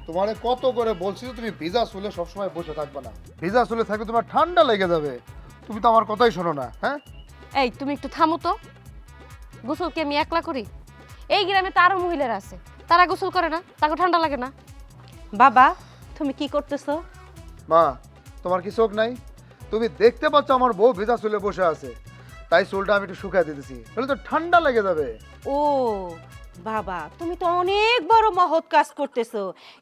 তোমারে কত করে বলছি যে তুমি ভিজা চুলে সবসময় বসে থাকবে না, ভিজা চুলে থাকবে তোমার ঠান্ডা লেগে যাবে। তুমি তো আমার কথাই শোনো না। হ্যাঁ এই তুমি একটু থামো তো। গোসল কি আমি একলা করি? এই গ্রামে তো আরো মহিলারা আছে, তারা গোসল করে না, তাকে ঠান্ডা লাগে না? বাবা তুমি কি করতেছো? মা, তোমার কি চোখ নাই? তুমি দেখতে পাচ্ছ আমার বউ ভিজা চুলে বসে আছে, তাই চুলটা আমি একটু শুকাই দিতেছি, তাহলে তো ঠান্ডা লেগে যাবে। ও বাবা, তুমি তো অনেক বড় মহৎ কাজ করতেছো।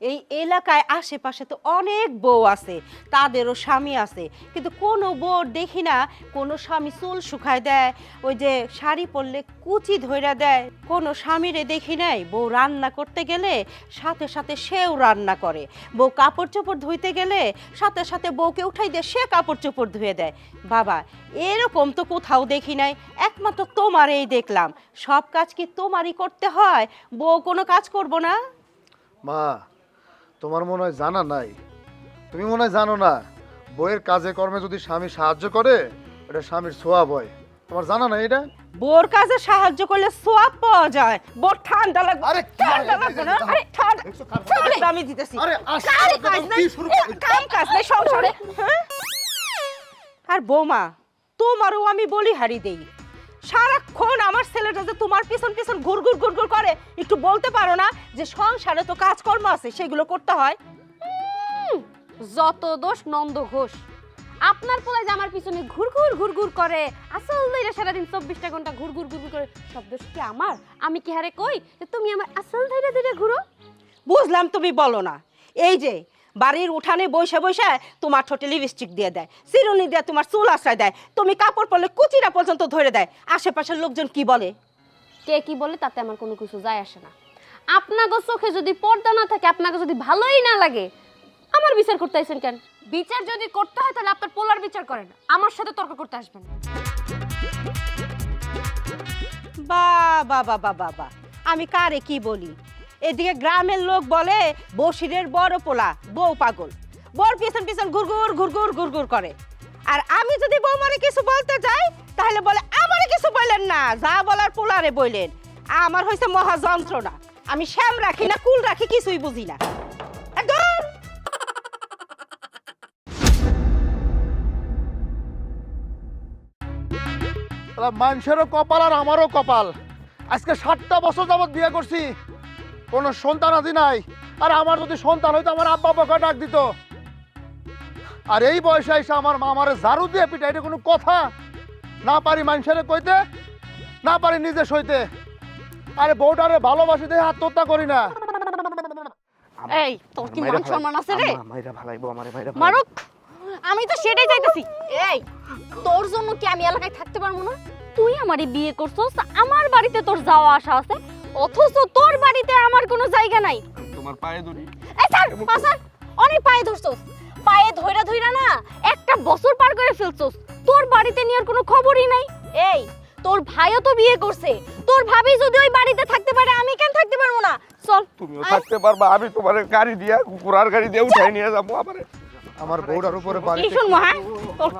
এই এলাকায় আশেপাশে তো অনেক বউ আছে, তাদেরও স্বামী আছে, কিন্তু কোনো বউ দেখি না কোনো স্বামী চুল শুকায় দেয়, ওই যে শাড়ি পরলে কুচি ধইরা দেয়। কোনো স্বামীরে দেখি নাই বউ রান্না করতে গেলে সাথে সাথে সেও রান্না করে, বউ কাপড় চোপড় ধুইতে গেলে সাথে সাথে বউকে উঠাই দিয়ে সে কাপড় চোপড় ধুয়ে দেয়। বাবা এরকম তো কোথাও দেখি নাই, একমাত্র তোমারই দেখলাম। সব কাজ কি তোমারই করতে হয়? বউ কোনো কাজ করবো না? মা, তোমার মনে হয় জানা নাই, তুমি মনে হয় জানো না, বউয়ের কাজে কর্মে যদি স্বামী সাহায্য করে এটা স্বামীর সোয়াব হয়। তোমার জানা নাই এটা? বউর কাজে সাহায্য করলে সোয়াব পাওয়া যায়। বউ ঠান্ডা লাগবে। আরে ঠান্ডা লাগবে না? আরে ঠান্ডা ঠান্ডা আমি দিতেছি। আরে কারে কাজ নাই, কাম কাজ নাই সংসারে, হ্যাঁ? আর বৌমা তোমারও আমি বলি হারি দেই, সারাক্ষণ আমার ছেলেটা যে তোমার পিছন পিছন ঘুরঘুর ঘুরঘুর করে, একটু বলতে পারো না যে সংসারে তো কাজকর্ম আছে সেগুলো করতে হয়? যত দোষ নন্দ ঘোষ। আপনার পোলায় যে আমার পিছনে ঘুরঘুর ঘুরঘুর করে, আসল ধইরা সারাদিন 24টা ঘন্টা ঘুরঘুর ঘুরঘুর করে, সব দোষ কি আমার? আমি কি হারে কই যে তুমি আমার আসল ধইরা ধইরা ঘুরো? বুঝলাম তুমি বলো না। এই যে বাড়ির উঠানে বসে বসে তোমার ঠোঁটে লিপস্টিক দিয়ে দেয়, চিরুনি দিয়ে তোমার চুল আশ্রয় দেয়, তুমি কাপড় পরলে কুচিরা পর্যন্ত ধরে দেয়, আশেপাশের লোকজন কি বলে? কে কি বলে তাতে আমার কোনো কিছু যায় আসে না। আপনাকে চোখে যদি পর্দা না থাকে, আপনাকে যদি ভালোই না লাগে, আমার বিচার করতে আইছেন কেন? বিচার যদি করতে হয় তাহলে আপনার পোলার বিচার করেন, আমার সাথে তর্ক করতে আসবেন না। বাবা বাবা বাবা, আমি কারে কি বলি? এদিকে গ্রামের লোক বলে বসিরের বড় পোলা বউ পাগল, বউর পিছন পিছন ঘুরঘুর ঘুরঘুর ঘুরঘুর করে। আর আমি যদি বৌমারে কিছু বলতে যাই তাহলে বলে আমারে কিছু বললেন না, যা বলার পোলারে বললেন। আমার হয়েছে মহা যন্ত্রণা, আমি শ্যাম রাখি না কুল রাখি কিছুই বুঝি না একদম। মানুষেরও কপাল আর আমারও কপাল। আজকে 7টা বছর যাবত বিয়ে করছি, কোনো সন্তান আদি নাই। আর আমার যদি সন্তান হইতো আমার আব্বা আব্বাকে ডাক দিত। আর এই বয়সে এসে আমার মা আমারে ঝাড়ু দিয়ে পিটা, এটা কোনো কথা? না পারি মানুষের কইতে, না পারি নিজে সইতে। আরে বউটারে ভালোবাসি দেখে আত্মহত্যা করি না। এই তোর কি মান সম্মান আছে রে? মাইরা ভালাইবো আমারে, মাইরা মারুক, আমি তো সেটাই চাইতেছি। এই তোর জন্য কি আমি এলাকায় থাকতে পারবো না? তুই আমারে বিয়ে করছস, আমার বাড়িতে তোর যাওয়া আসা আছে, অথচ তোর বাড়িতে আমার কোনো জায়গা নাই। তোমার পায়ে ধরি। এই স্যার স্যার, অনেক পায়ে ধরছস, পায়ে ধইরা ধইরা না একটা বছর পার করে ফেলছস, তোর বাড়িতে নিয়ে কোনো খবরই নাই। এই তোর ভাইও তো বিয়ে করছে, তোর ভাবি যদি ওই বাড়িতে থাকতে পারে, আমি কেন থাকতে পারবো না? চল। তুমিও থাকতে পারবা, আমি তোমার গাড়ি দিয়া কুকুরার গাড়ি দিয়ে উঠাই নিয়ে যাবো আমারে। আমার বউটার উপরে কি বাড়িতে শুনবো? হ্যাঁ তোর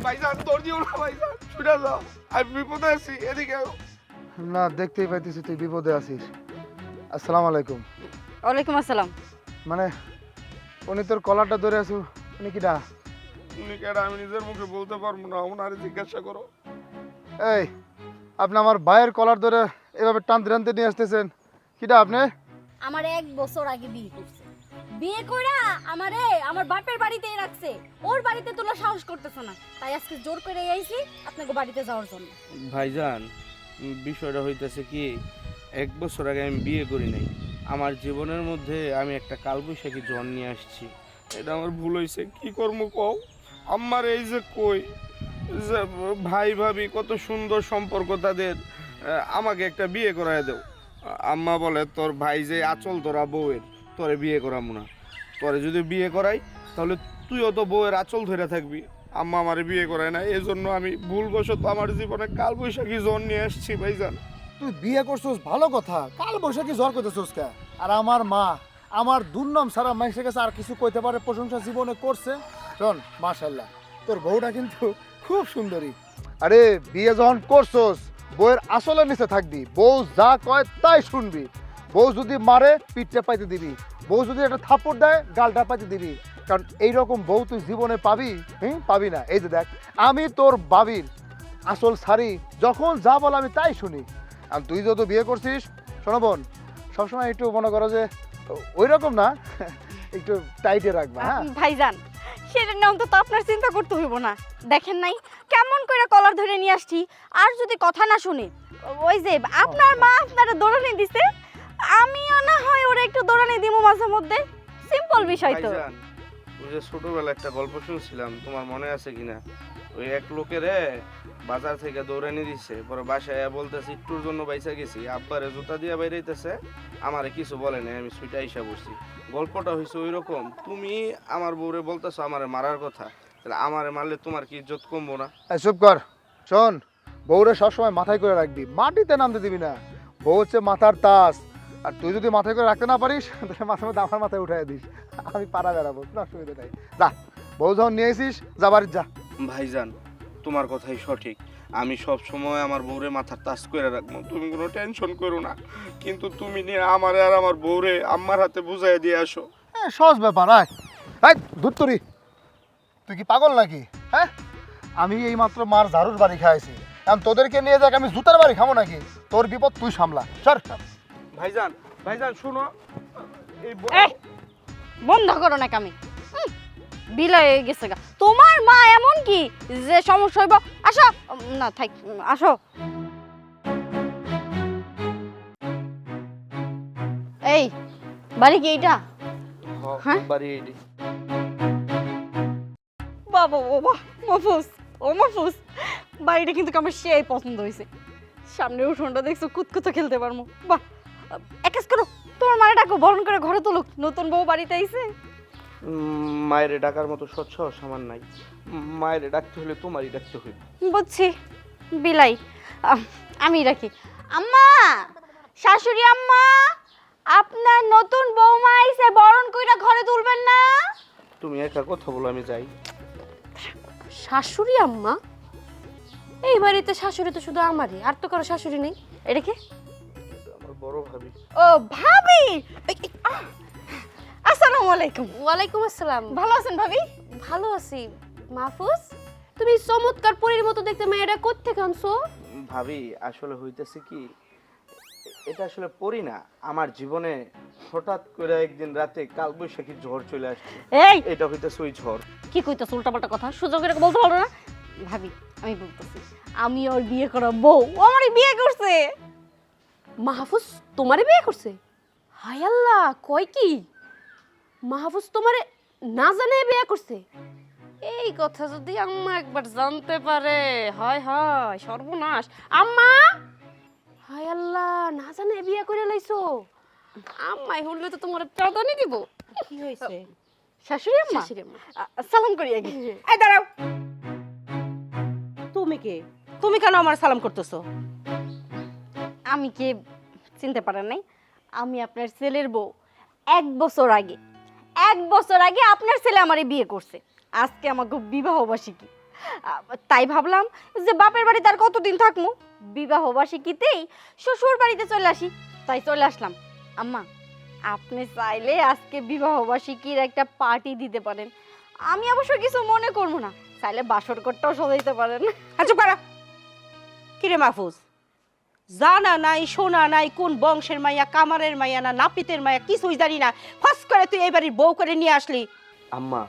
ভাইজান তোর দিও না ভাইজান, শুনে যাও, আমি বিপদে আছি, এদিকে আও। না, দেখতেই পাইতেছি তুই বিপদে আছিস। আসসালামু আলাইকুম। ওয়ালাইকুম আসসালাম। মানে উনি তোর কলারটা ধরে আছো, উনি কিডা? উনি কেডা আমি নিজের মুখে বলতে পারবো না, ওনারে জিজ্ঞাসা করো। এই, আপনি আমার ভাইয়ের কলার ধরে এভাবে টানতে টানতে নিয়ে আসতেছেন, কিডা আপনি? আমার 1 বছর আগে বিয়ে করছে, বিয়ে কইরা আমারে আমার বাপের বাড়িতেই রাখছে, ওর বাড়িতে তোলা সাহস করতেছ না, তাই আজকে জোর করে আইছি আপনাকে বাড়িতে যাওয়ার জন্য। ভাইজান বিষয়টা হইতেছে কি, 1 বছর আগে আমি বিয়ে করি নাই, আমার জীবনের মধ্যে আমি একটা কালবৈশাখী জ্বর নিয়ে আসছি। এটা আমার ভুল হয়েছে, কি করবো কও? আমার এই যে কই যে ভাই ভাবি কত সুন্দর সম্পর্ক তাদের, আমাকে একটা বিয়ে করায় দেও। আম্মা বলে তোর ভাই যে আচল তোরা বউয়ের, তোরে বিয়ে করাবো না, তোরে যদি বিয়ে করাই তাহলে তুইও তো বউয়ের আচল ধরে থাকবি। আম্মা আমারে বিয়ে করায় না, এই জন্য আমি ভুলবশত আমার জীবনে কালবৈশাখী জ্বর নিয়ে আসছি ভাইজান। তুই বিয়ে করছিস ভালো কথা, কাল বৈশাখী জ্বর করতেছিস কে? আর আমার মা আমার দুর্নাম সারা মানুষের কাছে আর কিছু কইতে পারে, প্রশংসা জীবনে করছে। শোন, মাশাআল্লাহ তোর বউটা কিন্তু খুব সুন্দরী। আরে বিয়ে যখন করছস বউয়ের আসলের নিচে থাকবি, বউ যা কয় তাই শুনবি। বউ যদি মারে পিঠটা পাইতে দিবি, বউ যদি একটা থাপ্পড় দেয় গালটা পাতি দিবি, কারণ এইরকম বউ তুই জীবনে পাবি পাবি না। এই যে দেখ, আমি তোর বাবির আসল সারি, যখন যা বল আমি তাই শুনি। আর তুই যত বিয়ে করছিস, শোনো বোন, সবসময় একটু মনে করো যে ওই রকম না, একটু টাইটে রাখবা। হ্যাঁ ভাইজান, সেটা নিয়ে অন্তত আপনার চিন্তা করতে হইব না। দেখেন নাই কেমন করে কলার ধরে নিয়ে আসছি, আর যদি কথা না শুনে, ওই যে আপনার মা আপনারা দৌড়ানি দিছে, আমিও না হয় ওরা একটু দৌড়ানি দিব মাঝে মধ্যে, সিম্পল বিষয় তো। ভাইজান, ওই যে ছোটবেলা একটা গল্প শুনছিলাম, তোমার মনে আছে কিনা? ওই এক লোকেরে বাজার থেকে দৌড়ানি দিছে, পরে বাসায় বলতেছে একটুর জন্য বাইসা গেছি, আব্বারে জুতা দিয়ে বাইরেইতেছে, আমারে কিছু বলে নাই, আমি সুইটা আইসা বসছি। গল্পটা হয়েছে ওই রকম। তুমি আমার বউরে বলতেছো আমারে মারার কথা, তাহলে আমারে মারলে তোমার কি ইজ্জত কমবো না? এই চুপ কর। শোন, বউরে সবসময় মাথায় করে রাখবি, মাটিতে নামতে দিবি না। বউ হচ্ছে মাথার তাস, আর তুই যদি মাথায় করে রাখতে না পারিস তাহলে মাথার মধ্যে আমার মাথায় উঠাই দিস, আমি পাড়া বেড়াবো, কোনো অসুবিধা নেই। যা, বউ যখন নিয়ে এসিস যা বাড়ির যা। ভাইজান, তোমার কথাই সঠিক, আমি সব সময় আমার বউরে মাথার তাস করে রাখবো, তুমি কোনো টেনশন করো না। কিন্তু তুমি নিয়ে আমারে আর আমার বউরে আম্মার হাতে বুঝাই দিয়ে আসো। হ্যাঁ, সহজ ব্যাপার। ধুত্তরি, তুই কি পাগল নাকি? হ্যাঁ, আমি এই মাত্র মার ঝাড়ুর বাড়ি খাইছি, এখন তোদেরকে নিয়ে যাক আমি জুতার বাড়ি খাবো নাকি? তোর বিপদ তুই সামলা, সর। ভাইজান, ভাইজান শুনো, এই এই বন্ধ করো না কামি, বিলাই হয়ে গেছে গা। তোমার মা এমন কি যে সমস্যা হইব? আসো না, থাক, আসো। এই বাড়ি কি এইটা? হ্যাঁ? বাড়ি এইডি। বাবা বাবা, মাহফুজ, ও মাহফুজ, বাড়িটা কিন্তু আমার সেই পছন্দ হয়েছে। সামনে উঠোনটা দেখছো, কুতকুতো খেলতে পারবো। বাহ, এক কাজ করো, তোমার মায়ের ডাকো, বরণ করে ঘরে তুলুক, নতুন বউ বাড়িতে আইছে। মায়ের ডাকার মতো স্বচ্ছ সামান নাই, মায়ের ডাকতে হলে তোমারই ডাকতে হইবে। বুঝছি, বিলাই, আমি রাখি। আম্মা, শাশুড়ি আম্মা, আপনার নতুন বৌমা আইছে, বরণ কইরা ঘরে তুলবেন না? তুমি একা কথা বলো, আমি যাই। শাশুড়ি আম্মা? এই বাড়িতে শাশুড়ি তো শুধু আমারই, আর তো কারো শাশুড়ি নেই। এটা কি? আমার বড় ভাবি। ও ভাবি, আসসালামু আলাইকুম। ওয়ালাইকুম আসসালাম। ভালো আছেন ভাবি? ভালো আছি। মাহফুজ, তুমি চমৎকার পরীর মতো দেখতে মেয়েটা কোত্থেকে আনছো? ভাবি, আসলে হইতেছে কি, এটা আসলে পড়ি না, আমার জীবনে হঠাৎ করে একদিন রাতে কালবৈশাখী ঝড় চলে আসছে। এই এটা হইতেছে ওই ঝড়। কি কইতাছ উল্টাপাল্টা কথা? সুযোগ করে বলতে পারো না? ভাবি, আমি বলতেছি, আমি ওর বিয়ে করা বউ, ও আমারই বিয়ে করছে। মাহফুজ তোমারে বিয়ে করছে? হায় আল্লাহ, কয় কি? মাহফুজ তোমারে না জানে বিয়ে করছে? এই কথা যদি আম্মা একবার জানতে পারে, হয় হয় সর্বনাশ। আম্মা, হায় আল্লাহ, না জানে বিয়ে করে লাইছো? আম্মাই হলে তো তোমার প্রাধান্য দিব। কি হয়েছে? শাশুড়ি আম্মা, শাশুড়ি আম্মা। সালাম করি আগে। এই দাঁড়াও, তুমি কে? তুমি কেন আমার সালাম করতেছো? আমি কে চিনতে পারেন নাই? আমি আপনার ছেলের বউ। এক বছর আগে আপনার ছেলে আমারে বিয়ে করছে। আজকে আমাকে বিবাহ বার্ষিকী, তাই ভাবলাম যে বাপের বাড়িতে আর কতদিন থাকবো, বিবাহ বার্ষিকীতেই শ্বশুর বাড়িতে চলে আসি, তাই চলে আসলাম। আম্মা, আপনি চাইলে আজকে বিবাহ বার্ষিকীর একটা পার্টি দিতে পারেন, আমি অবশ্য কিছু মনে করবো না, চাইলে বাসর ঘরটাও সাজাইতে পারেন। আচ্ছা পারা, কিরে মাহফুজ, জানা নাই শোনা নাই কোন বংশের মাইয়া, কামারের মাইয়া না নাপিতের মাইয়া, কিছুই জানি না, ফাঁস করে তুই এই বাড়ির বউ করে নিয়ে আসলি। আম্মা,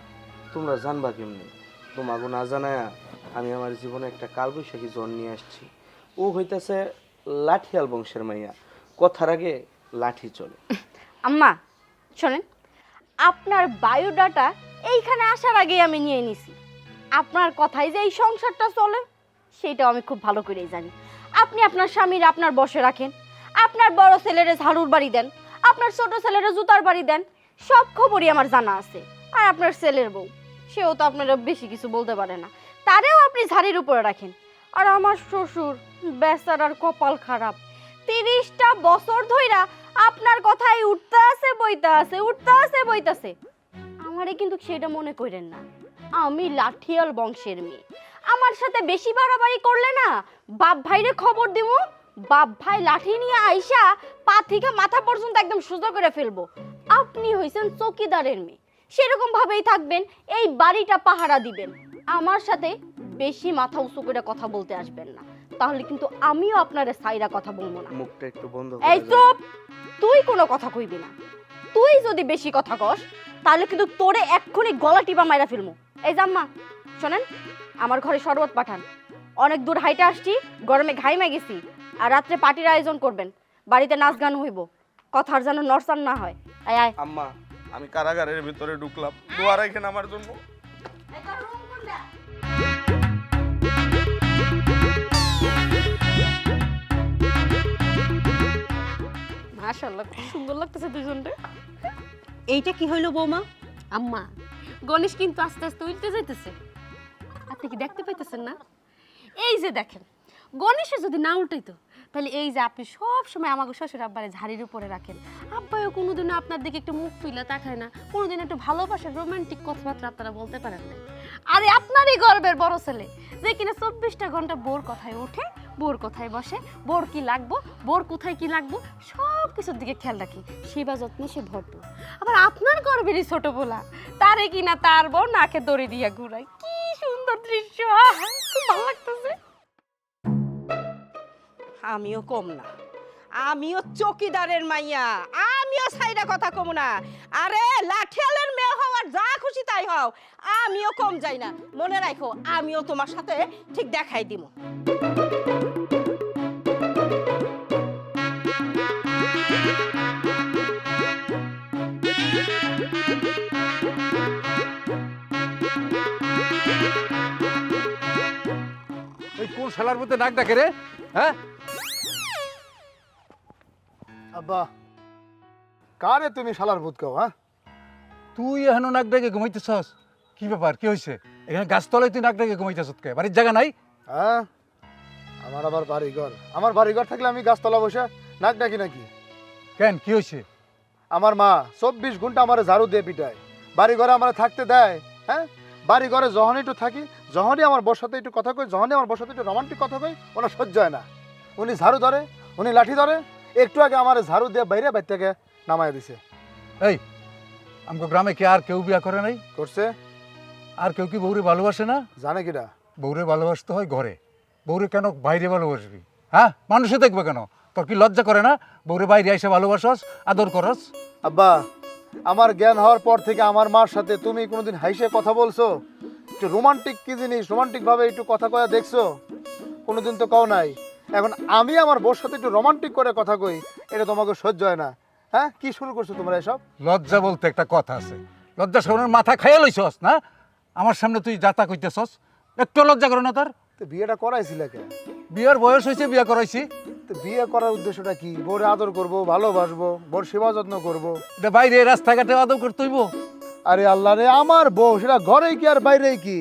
তোমরা জানবা কেমনি? তোমাকে না জানায়া আমি আমার জীবনে একটা কালবৈশাখী ঝড় নিয়ে আসছি। ও হইতেছে লাঠিয়াল বংশের মাইয়া, কথার আগে লাঠি চলে। আম্মা শোনেন, আপনার বায়োডাটা এইখানে আসার আগেই আমি নিয়ে নিছি। আপনার কথাই যে এই সংসারটা চলে সেটাও আমি খুব ভালো করেই জানি। আপনি আপনার স্বামীর আপনার বসে রাখেন, আপনার বড় ছেলেরে ঝাড়ুর বাড়ি দেন, আপনার ছোট ছেলেরে জুতার বাড়ি দেন, সব খবরই আমার জানা আছে। আর আপনার ছেলের বউ, সেও তো আপনারা বেশি কিছু বলতে পারে না, তারেও আপনি ঝাড়ির উপরে রাখেন। আর আমার শ্বশুর বেচারার কপাল খারাপ, 30টা বছর ধইরা আপনার কথাই উঠতে আছে বইতাছে। আমারে কিন্তু সেটা মনে করেন না, আমি লাঠিয়াল বংশের মেয়ে। আমার সাথে বেশি বাড়াবাড়ি করলে না, বাপ ভাইরে খবর দিব, বাপ ভাই লাঠি নিয়ে আইসা পা থেকে মাথা পর্যন্ত একদম সোজা করে ফেলবো। আপনি হইছেন চৌকিদারের মেয়ে, সেরকম ভাবেই থাকবেন, এই বাড়িটা পাহারা দিবেন। আমার সাথে বেশি মাথা উঁচু করে কথা বলতে আসবেন না, তাহলে কিন্তু আমিও আপনারে সাইরা কথা বলবো না। মুখটা একটু বন্ধ এই চুপ, তুই কোনো কথা কইবি না। তুই যদি বেশি কথা কস তাহলে কিন্তু তোরে এক্ষুনি গলা টিপা মাইরা ফেলমু। এই জাম্মা শোনেন, আমার ঘরে শরবত পাঠান। অনেক দূর হাইটে আসছি, গরমে ঘাইমা গেছি। আর রাত্রে পার্টির আয়োজন করবেন, বাড়িতে নাচ গান হইব, কথার যেন নরসান না হয়। আয় আয়। আম্মা, আমি কারাগারের ভিতরে ঢুকলাম, দোয়া রাখেন আমার জন্য। মাশাআল্লাহ, খুব সুন্দর লাগতেছে দুজনরে। এইটা কি হইলো বৌমা? আম্মা, গণেশ কিন্তু আস্তে আস্তে উল্টে যাইতেছে। আপনি কি দেখতে পাইতেছেন না? এই যে দেখেন, গণেশে যদি না উল্টাইতো তাহলে এই যে আপনি সব সময় আমাকে শ্বশুর আব্বারে ঝাড়ির উপরে রাখেন, আব্বাও কোনোদিনও আপনার দিকে একটু মুখ তুইলা তাকায় না, কোনোদিন একটু ভালোবাসার রোমান্টিক কথাবার্তা আপনারা বলতে পারেন না। আরে আপনারই গর্বের বড় ছেলে যে কিনা 24টা ঘন্টা বোর কথায় ওঠে, বোর কথায় বসে, বোর কি লাগবো, বোর কোথায় কি লাগবো সব কিছুর দিকে খেয়াল রাখি, সেবা যত্নে সে ভরপুর। আবার আপনার গর্বেরই ছোট বলা, তারে কিনা তার বউ নাকে দড়ি দিয়া ঘুরায়। কি সুন্দর দৃশ্য, খুব ভালো লাগতেছে। আমিও কম না, আমিও চৌকিদারের মাইয়া, আমিও সাইডা কথা কম না। আরে লাঠিয়ালের মেয়ে হওয়ার যা খুশি তাই হও, আমিও কম যাই না। মনে রাখো, আমিও তোমার সাথে ঠিক দেখাই দিব। ওই কোন শালার মধ্যে নাক ডাকে রে? হ্যাঁ, আব্বা, কারে তুমি শালার ভূত কও? হ্যাঁ, তুই এখনো নাক ডাকে ঘুমাইতেছস? কি ব্যাপার, কি হয়েছে? এখানে গাছতলায় তুই নাক ডাকে ঘুমাইতেছ কে? বাড়ির জায়গা নাই? হ্যাঁ, আমার আবার বাড়িঘর। আমার বাড়িঘর থাকলে আমি গাছতলা বসে নাক ডাকি নাকি? কেন, কি হয়েছে? আমার মা 24 ঘন্টা আমার ঝাড়ু দিয়ে পিটায়, বাড়ি ঘরে আমার থাকতে দেয়। হ্যাঁ, বাড়ি ঘরে যখনই একটু থাকি, যখনই আমার বউর সাথে একটু কথা কই, যখনই আমার বউর সাথে একটু রোমান্টিক কথা কই, ওনার সহ্য হয় না। উনি ঝাড়ু ধরে, উনি লাঠি ধরে। একটু আগে আমার ঝাড়ু দিয়ে বাইরে থেকে নামায় দিছে। এই, আমগো গ্রামে কি আর কেউ বিয়া করে নাই? করছে। আর কেউ কি বউরে ভালোবাসে না? জানে কিনা? বউরে ভালোবাসতে হয় ঘরে, বউরে কেন বাইরে ভালোবাসবি? হ্যাঁ, মানুষে দেখবে কেন? তোর কি লজ্জা করে না বউরে বাইরে এসে ভালোবাসস, আদর করস? আব্বা, আমার জ্ঞান হওয়ার পর থেকে আমার মার সাথে তুমি কোনোদিন হাইসে কথা বলছো? একটু রোমান্টিক কি জিনিস, রোমান্টিক ভাবে একটু কথা কয়া দেখছো? কোনোদিন তো কও নাই। এখন আমি আমার বউর সাথে একটু রোমান্টিক করে কথা কই, এটা তোমাকে সহ্য হয় না? হ্যাঁ, কি শুরু করছো তোমরা এসব? লজ্জা বলতে একটা কথা আছে, লজ্জা শোনের মাথা খাইয়া লইছস না? আমার সামনে তুই যাতা কইতেছস, একটু লজ্জা করে না তোর? তো বিয়েটা করাইছিলে কে? বিয়ের বয়স হয়েছে, বিয়া করাইছি। তো বিয়ে করার উদ্দেশ্যটা কি? বউরে আদর করবো, ভালোবাসবো, বউর সেবা যত্ন করবো। এটা বাইরে রাস্তাঘাটে আদর করতে হইব? আরে আল্লাহ রে, আমার বউ সেটা ঘরেই কি আর বাইরেই কি?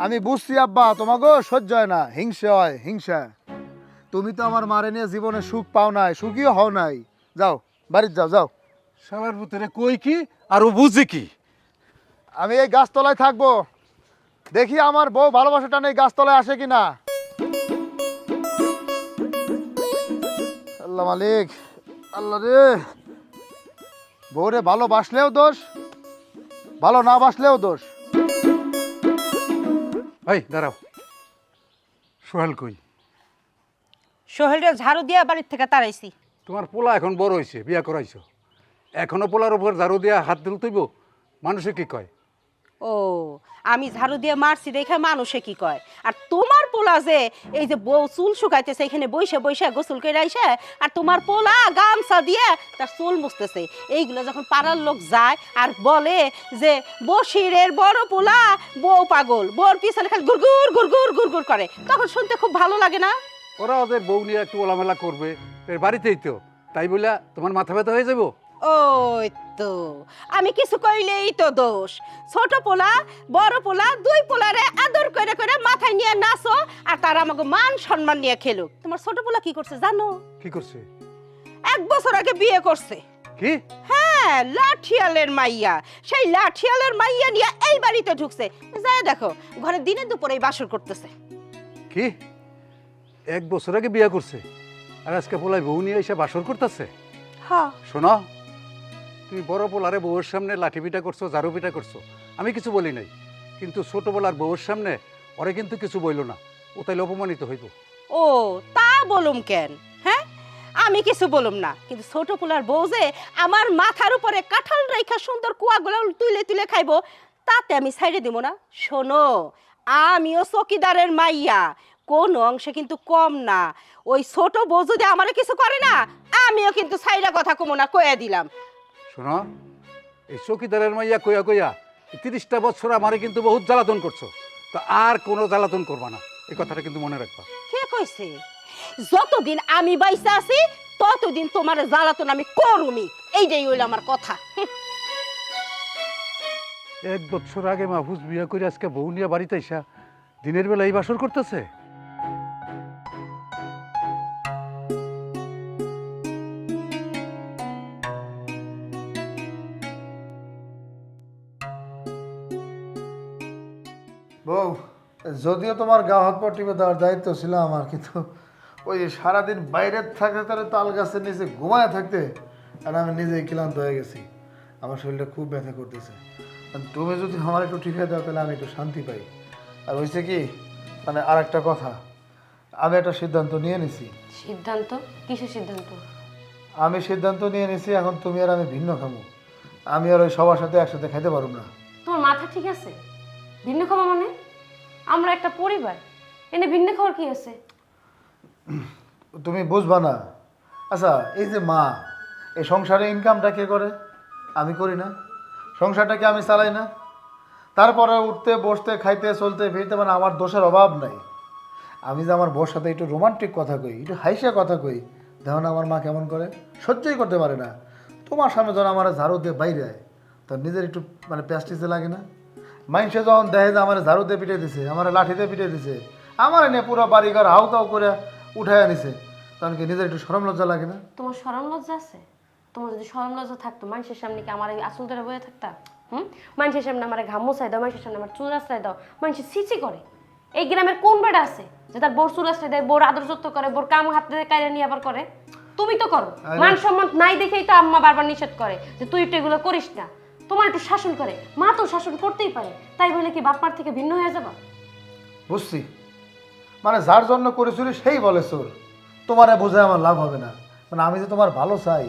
আমি বুঝছি আব্বা, তোমাকে সহ্য হয় না, হিংসা হয়, হিংসা। তুমি তো আমার মারে নিয়ে জীবনে সুখ পাও নাই, সুখীও হও নাই। যাও, বাড়িতে যাও, যাও। সবার ভিতরে কই কি আর ও বুঝি কি? আমি এই গাছতলায় থাকবো, দেখি আমার বউ ভালোবাসাটা নেই গাছতলায় আসে কিনা। আল্লাহ মালিক, আল্লাহ রে। বউরে ভালোবাসলেও দোষ, ভালো না বাসলেও দোষ। এই দাঁড়াও, সোহেল কই? সোহেলটা ঝাড়ু দিয়া বাড়ির থেকে তাড়াইছি। তোমার পোলা এখন বড় হয়েছে, বিয়া করাইছো, এখনো পোলার উপর ঝাড়ু দিয়া হাত দিল তুইব? মানুষে কি কয়? ও, আমি ঝাড়ু দিয়ে মারছি দেখে মানুষে কি কয়? আর তোমার পোলা যে এই যে বউ চুল শুকাইতেছে এখানে বইসে বইসে গোসল করে আইসে, আর তোমার পোলা গামছা দিয়ে তার চুল মুছতেছে, এইগুলো যখন পাড়ার লোক যায় আর বলে যে বসিরের বড় পোলা বউ পাগল, বউর পিছনে খালি গুড়গুড় গুড়গুড় গুড়গুড় করে, তখন শুনতে খুব ভালো লাগে না? ওরা ওদের বউ নিয়ে একটু ওলামেলা করবে, এর বাড়িতেই তো, তাই বলে তোমার মাথা ব্যথা হয়ে যাবো? ওই তো, আমি কিছু কইলেই তো দোষ। ছোট পোলা বড় পোলা দুই পোলারে আদর করে করে মাথায় নিয়ে নাচো, আর তারা আমাকে মান সম্মান নিয়ে খেলুক। তোমার ছোট পোলা কি করছে জানো? কি করছে? 1 বছর আগে বিয়ে করছে। কি? হ্যাঁ, লাঠিয়ালের মাইয়া। সেই লাঠিয়ালের মাইয়া নিয়ে এই বাড়িতে ঢুকছে, যাই দেখো ঘরে দিনে দুপুরে বাসর করতেছে। কি 1 বছর আগে বিয়া করছে আর আজকে পোলায় বউ নিয়ে এসে বাসর করতেছে? হ্যাঁ, শোনো, তুমি বড় পোলারে বউয়ের সামনে লাঠি পিটা করছো, ঝাড়ু পিটা করছো, আমি কিছু বলি নাই, কিন্তু ছোট পোলার বউয়ের সামনে ওরে কিন্তু কিছু বইল না, ও তাইলে অপমানিত হইব। ও তা বলুম কেন? হ্যাঁ, আমি কিছু বলুম না, কিন্তু ছোট পোলার বউ যে আমার মাথার উপরে কাঁঠাল রেখা সুন্দর কুয়াগুলো তুলে তুলে খাইবো, তাতে আমি সাইডে দিব না? শোনো, আমিও চকিদারের মাইয়া, কোন অংশে কিন্তু কম না। ওই ছোট বউ যদি আমারে কিছু করে না, আমিও কিন্তু সাইডা কথা কমো না, কয়ে দিলাম। শোনো, এই চৌকিদারের মাইয়া কইয়া কইয়া 30টা বছর আমারে কিন্তু বহুত জ্বালাতন করছো, তো আর কোনো জ্বালাতন করবা না, এই কথাটা কিন্তু মনে রাখবা। কে কইছে? যতদিন আমি বাইসা আছি ততদিন তোমার জ্বালাতন আমি করুমি, এইটাই হইল আমার কথা। 1 বছর আগে মাহফুজ বিয়া করে আজকে বউ নিয়ে বাড়িতে আইসা দিনের বেলা এই বাসর করতেছে। বউ, যদিও তোমার গা হাত পা টিপে দেওয়ার দায়িত্ব ছিল আমার, কিন্তু ওই যে সারাদিন বাইরে থাকতে তাহলে তাল গাছের নিচে ঘুমায় থাকতে আর আমি নিজেই ক্লান্ত হয়ে গেছি, আমার শরীরটা খুব ব্যথা করতেছে। আর তুমি যদি আমার একটু টিপে দাও তাহলে আমি একটু শান্তি পাই। আর হয়েছে কি, মানে আর একটা কথা, আমি একটা সিদ্ধান্ত নিয়ে নিছি। সিদ্ধান্ত? কিসের সিদ্ধান্ত? আমি সিদ্ধান্ত নিয়ে নিছি, এখন তুমি আর আমি ভিন্ন খাবো। আমি আর ওই সবার সাথে একসাথে খাইতে পারবো না। তোমার মাথা ঠিক আছে? ভিন্ন খাওয়া মানে? আমরা একটা পরিবার, এনে ভিন্ন খাওয়ার কি আছে? তুমি বুঝবা না। আচ্ছা, এই যে মা, এই সংসারে ইনকামটা কে করে? আমি করি না? সংসারটাকে আমি চালাই না? তারপরে উঠতে বসতে খাইতে চলতে ফিরতে মানে আমার দোষের অভাব নাই। আমি যে আমার বউর সাথে একটু রোমান্টিক কথা কই, একটু হাইসা কথা কই, দেখো না আমার মা কেমন করে, সহ্যই করতে পারে না। তোমার সামনে যখন আমার ঝাড়ু দিয়ে বাইরে আয়, তো নিজের একটু মানে প্যাস্টিসে লাগে না? মানুষে যখন দেখে যে আমার ঝাড়ু দিয়ে পিটে দিছে, আমার লাঠি দিয়ে পিটে দিছে, আমার এনে পুরো বাড়িঘর হাউ তাও করে উঠায় আনিছে, তখন কি নিজের একটু শরম লজ্জা লাগে না? তোমার শরম লজ্জা আছে? তোমার যদি শরম লজ্জা থাকতো, মানুষের সামনে কি আমার এই আসল ধরে বয়ে থাকতা? মানুষের সামনে আমার ঘাম মোছাই দাও, মানুষের সামনে আমার চুল আশ্রয় দাও, মানুষের সিচি করে। এই গ্রামের কোন বেড়া আছে যে তার বোর চুল আশ্রয় দেয়, বোর আদর যত্ন করে, বোর কাম হাতে কাইরে নিয়ে আবার করে? তুমি তো করো। মান সম্মান নাই দেখেই তো আম্মা বারবার নিষেধ করে যে তুই একটু এগুলো করিস না। তোমার একটু শাসন করে, মা তো শাসন করতেই পারে, তাই বলে কি বাপ মার থেকে ভিন্ন হয়ে যাবা? বুঝছি, মানে যার জন্য করেছিলি সেই বলে চোর। তোমারে বোঝায় আমার লাভ হবে না। মানে আমি যে তোমার ভালো চাই,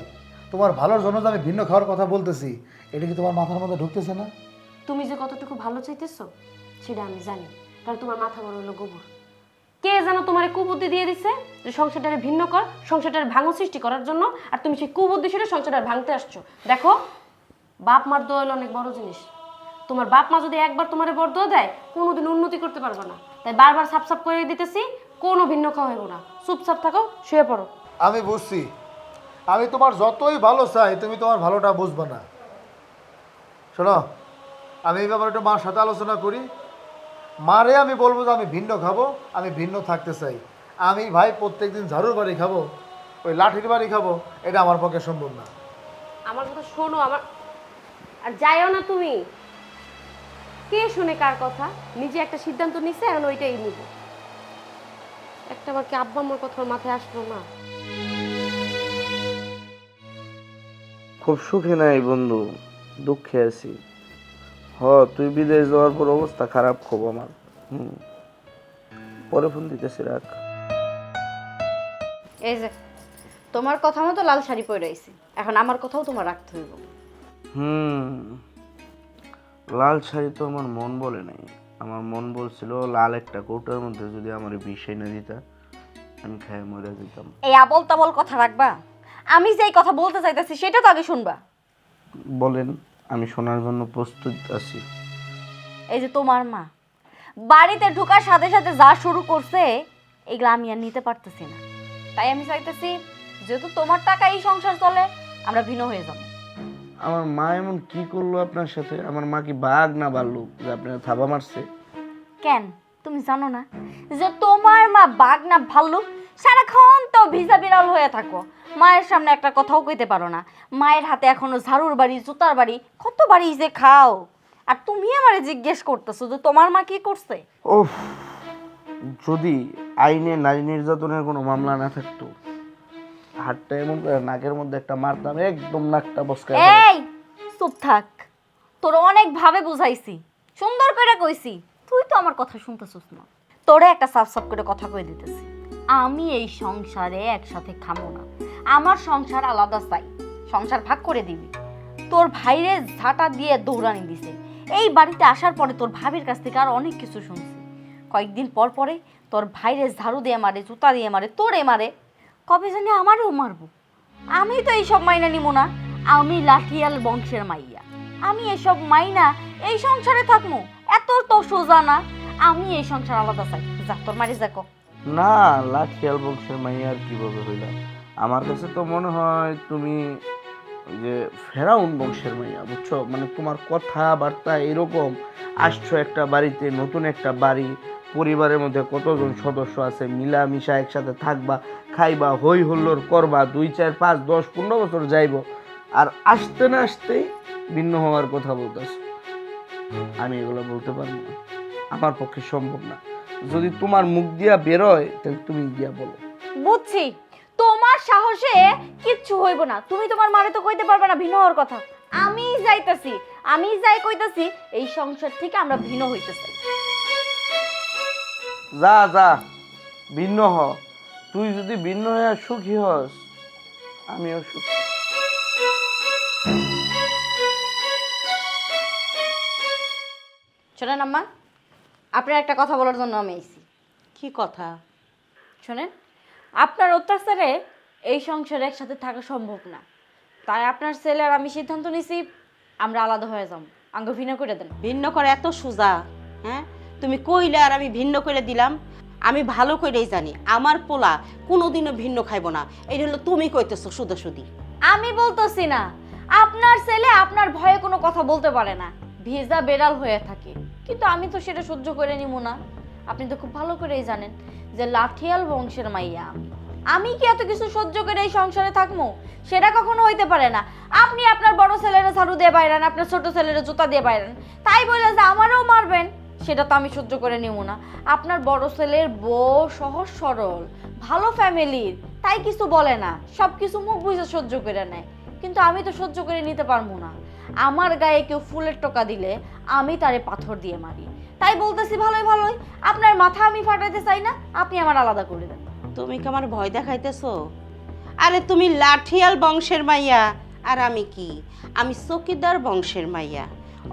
তোমার ভালোর জন্য যে আমি ভিন্ন খাওয়ার কথা বলতেছি, এটা কি তোমার মাথার মধ্যে ঢুকতেছে না? তুমি যে কতটুকু ভালো চাইতেছো সেটা আমি জানি, কারণ তোমার মাথা বড় হলো গোবর। কে যেন তোমার কুবুদ্ধি দিয়ে দিছে যে সংসারটারে ভিন্ন কর, সংসারটারে ভাঙো সৃষ্টি করার জন্য, আর তুমি সেই কুবুদ্ধি সেটা সংসারটারে ভাঙতে আসছো। দেখো, বাপ মার দোয়া হলো অনেক বড় জিনিস। তোমার বাপ মা যদি একবার তোমারে বরদোয়া দেয়, কোনোদিন উন্নতি করতে পারবে না। তাই বারবার সাপ সাপ করে দিতেছি, কোনো ভিন্ন খাওয়া হইব না। চুপচাপ থাকো, শুয়ে পড়ো। আমি বুঝছি, আমি তোমার যতই ভালো চাই, তুমি তোমার ভালোটা বুঝবে না। শোনো, আমি এই ব্যাপারে একটু মার সাথে আলোচনা করি। মারে আমি বলবো যে আমি ভিন্ন খাবো, আমি ভিন্ন থাকতে চাই। আমি ভাই প্রত্যেকদিন ঝাড়ুর বাড়ি খাবো, ওই লাঠির বাড়ি খাবো, এটা আমার পক্ষে সম্ভব না। আমার কথা শোনো, আমার আর যাইও না তুমি। কে শুনে কার কথা? নিজে একটা সিদ্ধান্ত নিছে, এখন ওইটাই নিব। একটা বার কি আব্বা আমার কথা ওর মাথায় আসলো না? খুব সুখে নাই বন্ধু, দুঃখে আছি। তুই বিদেশ যাওয়ার পর অবস্থা খারাপ খুব আমার। পরে ফোন দিতেছি, রাখ। এই যে তোমার কথা মতো লাল শাড়ি পরে আইছি, এখন আমার কথাও তোমার রাখতে হইব। লাল শাড়ি তো আমার মন বলে নাই। আমার মন বলছিল লাল একটা কৌটার মধ্যে যদি আমার বিষ এনে দিতা, আমি খায় মরে যেতাম। এই আবল তাবল কথা রাখবা? আমি যেই কথা বলতে চাইতেছি সেটা তো আগে শুনবা। বলেন, আমি শোনার জন্য প্রস্তুত আছি। এই যে তোমার মা বাড়িতে ঢোকার সাথে সাথে যা শুরু করছে, এগুলো আমি আর নিতে পারতেছি না। তাই আমি চাইতেছি, যেহেতু তোমার টাকা এই সংসার চলে, আমরা ভিন্ন হয়ে যাব। আমার মা এমন কি করলো আপনার সাথে? আমার মা কি বাঘ না ভাল্লুক যে আপনার থাবা মারছে? কেন তুমি জানো না যে তোমার মা বাঘ না ভাল্লুক? সারাক্ষণ তো ভিজা বিড়াল হয়ে থাকো, মায়ের সামনে একটা কথাও কইতে পারো না। মায়ের হাতে এখনো ঝাড়ুর বাড়ি, জুতার বাড়ি, কত বাড়ি যে খাও, আর তুমি আমারে জিজ্ঞেস করতেছো যে তোমার মা কি করছে? ওহ, যদি আইনে নারী নির্যাতনের কোনো মামলা না থাকতো, হাতটা এমন করে নাকের মধ্যে একটা মারতাম, একদম নাকটা বসকায়। এই চুপ থাক, তোর অনেক ভাবে বুঝাইছি, সুন্দর করে কইছি, তুই তো আমার কথা শুনতেছিস না। তোরে একটা সাফ সাফ করে কথা কই দিতেছি, আমি এই সংসারে একসাথে খামো না, আমার সংসার আলাদা চাই, সংসার ভাগ করে দিবি। তোর ভাইরে ঝাঁটা দিয়ে দৌড়ানি দিছে, এই বাড়িতে আসার পরে তোর ভাবির কাছ থেকে আর অনেক কিছু শুনছি। কয়েকদিন পর পরে তোর ভাইরে ঝাড়ু দিয়ে মারে, জুতা দিয়ে মারে, তোরে মারে, কবে জানি আমারও মারবো। আমি তো এইসব মাইনা নিব না, আমি লাঠিয়াল বংশের মাইয়া, আমি এসব মাইনা এই সংসারে থাকবো? এত তো সোজা না, আমি এই সংসার আলাদা চাই। যা তোর মারি যা কো। না, লাঠিয়াল বংশের মাইয়া আর কিভাবে হইলা? আমার কাছে তো মনে হয় তুমি ওই যে ফেরাউন বংশের মাইয়া, বুঝছো? মানে তোমার কথাবার্তা এরকম, আসছো একটা বাড়িতে, নতুন একটা বাড়ি, পরিবারের মধ্যে কতজন সদস্য আছে, মিলামিশা একসাথে থাকবা, খাইবা, হই হুল্লোড় করবা, 2, 4, 5, 10, 15 বছর যাইব, আর আসতে না আসতেই ভিন্ন হওয়ার কথা বলতেছ। আমি এগুলো বলতে পারবো না, আমার পক্ষে সম্ভব না। যদি তোমার মুখ দিয়া বেরোয় তাহলে তুমি গিয়া বলো। বুঝছি, তোমার সাহসে কিচ্ছু হইব না, তুমি তোমার মারে তো কইতে পারবে না ভিন্ন হওয়ার কথা। আমি যাইতাছি, আমি যাই কইতাছি, এই সংসার থেকে আমরা ভিন্ন হইতেছি। যা যা, ভিন্ন হ। তুই যদি ভিন্ন হয়ে সুখী হস, আমিও সুখী। শোনেন আম্মা, আপনার একটা কথা বলার জন্য আমি এসেছি। কি কথা? শোনেন, আপনার অত্যাচারে এই সংসারে একসাথে থাকা সম্ভব না, তাই আপনার ছেলে আর আমি সিদ্ধান্ত নিছি আমরা আলাদা হয়ে যাব, আঙ্গ ভিন্ন করে দেন। ভিন্ন করে এত সোজা? হ্যাঁ, তুমি কইলে আর আমি ভিন্ন করে দিলাম? আমি ভালো করেই জানি আমার পোলা কোনোদিনও ভিন্ন খাইব না। এই হলো তুমি কইতেছো শুধু শুধু। আমি বলতেছি না, আপনার ছেলে আপনার ভয়ে কোনো কথা বলতে পারে না, ভিজা বেড়াল হয়ে থাকে, কিন্তু আমি তো সেটা সহ্য করে নিব না। আপনি তো খুব ভালো করেই জানেন যে লাঠিয়াল বংশের মাইয়া আমি কি এত কিছু সহ্য করে এই সংসারে থাকবো? সেটা কখনো হইতে পারে না। আপনি আপনার বড় ছেলেরা ঝাড়ু দিয়ে বাইরেন, আপনার ছোট ছেলেরা জুতা দিয়ে বাইরেন, তাই বলে যে আমারও মারবেন, সেটা তো আমি সহ্য করে নিব না। আপনার বড় ছেলের বউ সহজ সরল, ভালো ফ্যামিলির, তাই কিছু বলে না, সব কিছু মুখ বুঝে সহ্য করে নেয়, কিন্তু আমি তো সহ্য করে নিতে পারবো না। আমার গায়ে কেউ ফুলের টোকা দিলে আমি তারে পাথর দিয়ে মারি, তাই বলতেছি ভালোই ভালোই, আপনার মাথা আমি ফাটাইতে চাই না, আপনি আমার আলাদা করে দেন। তুমি কি আমার ভয় দেখাইতেছো? আরে তুমি লাঠিয়াল বংশের মাইয়া, আর আমি কি? আমি চকিদার বংশের মাইয়া।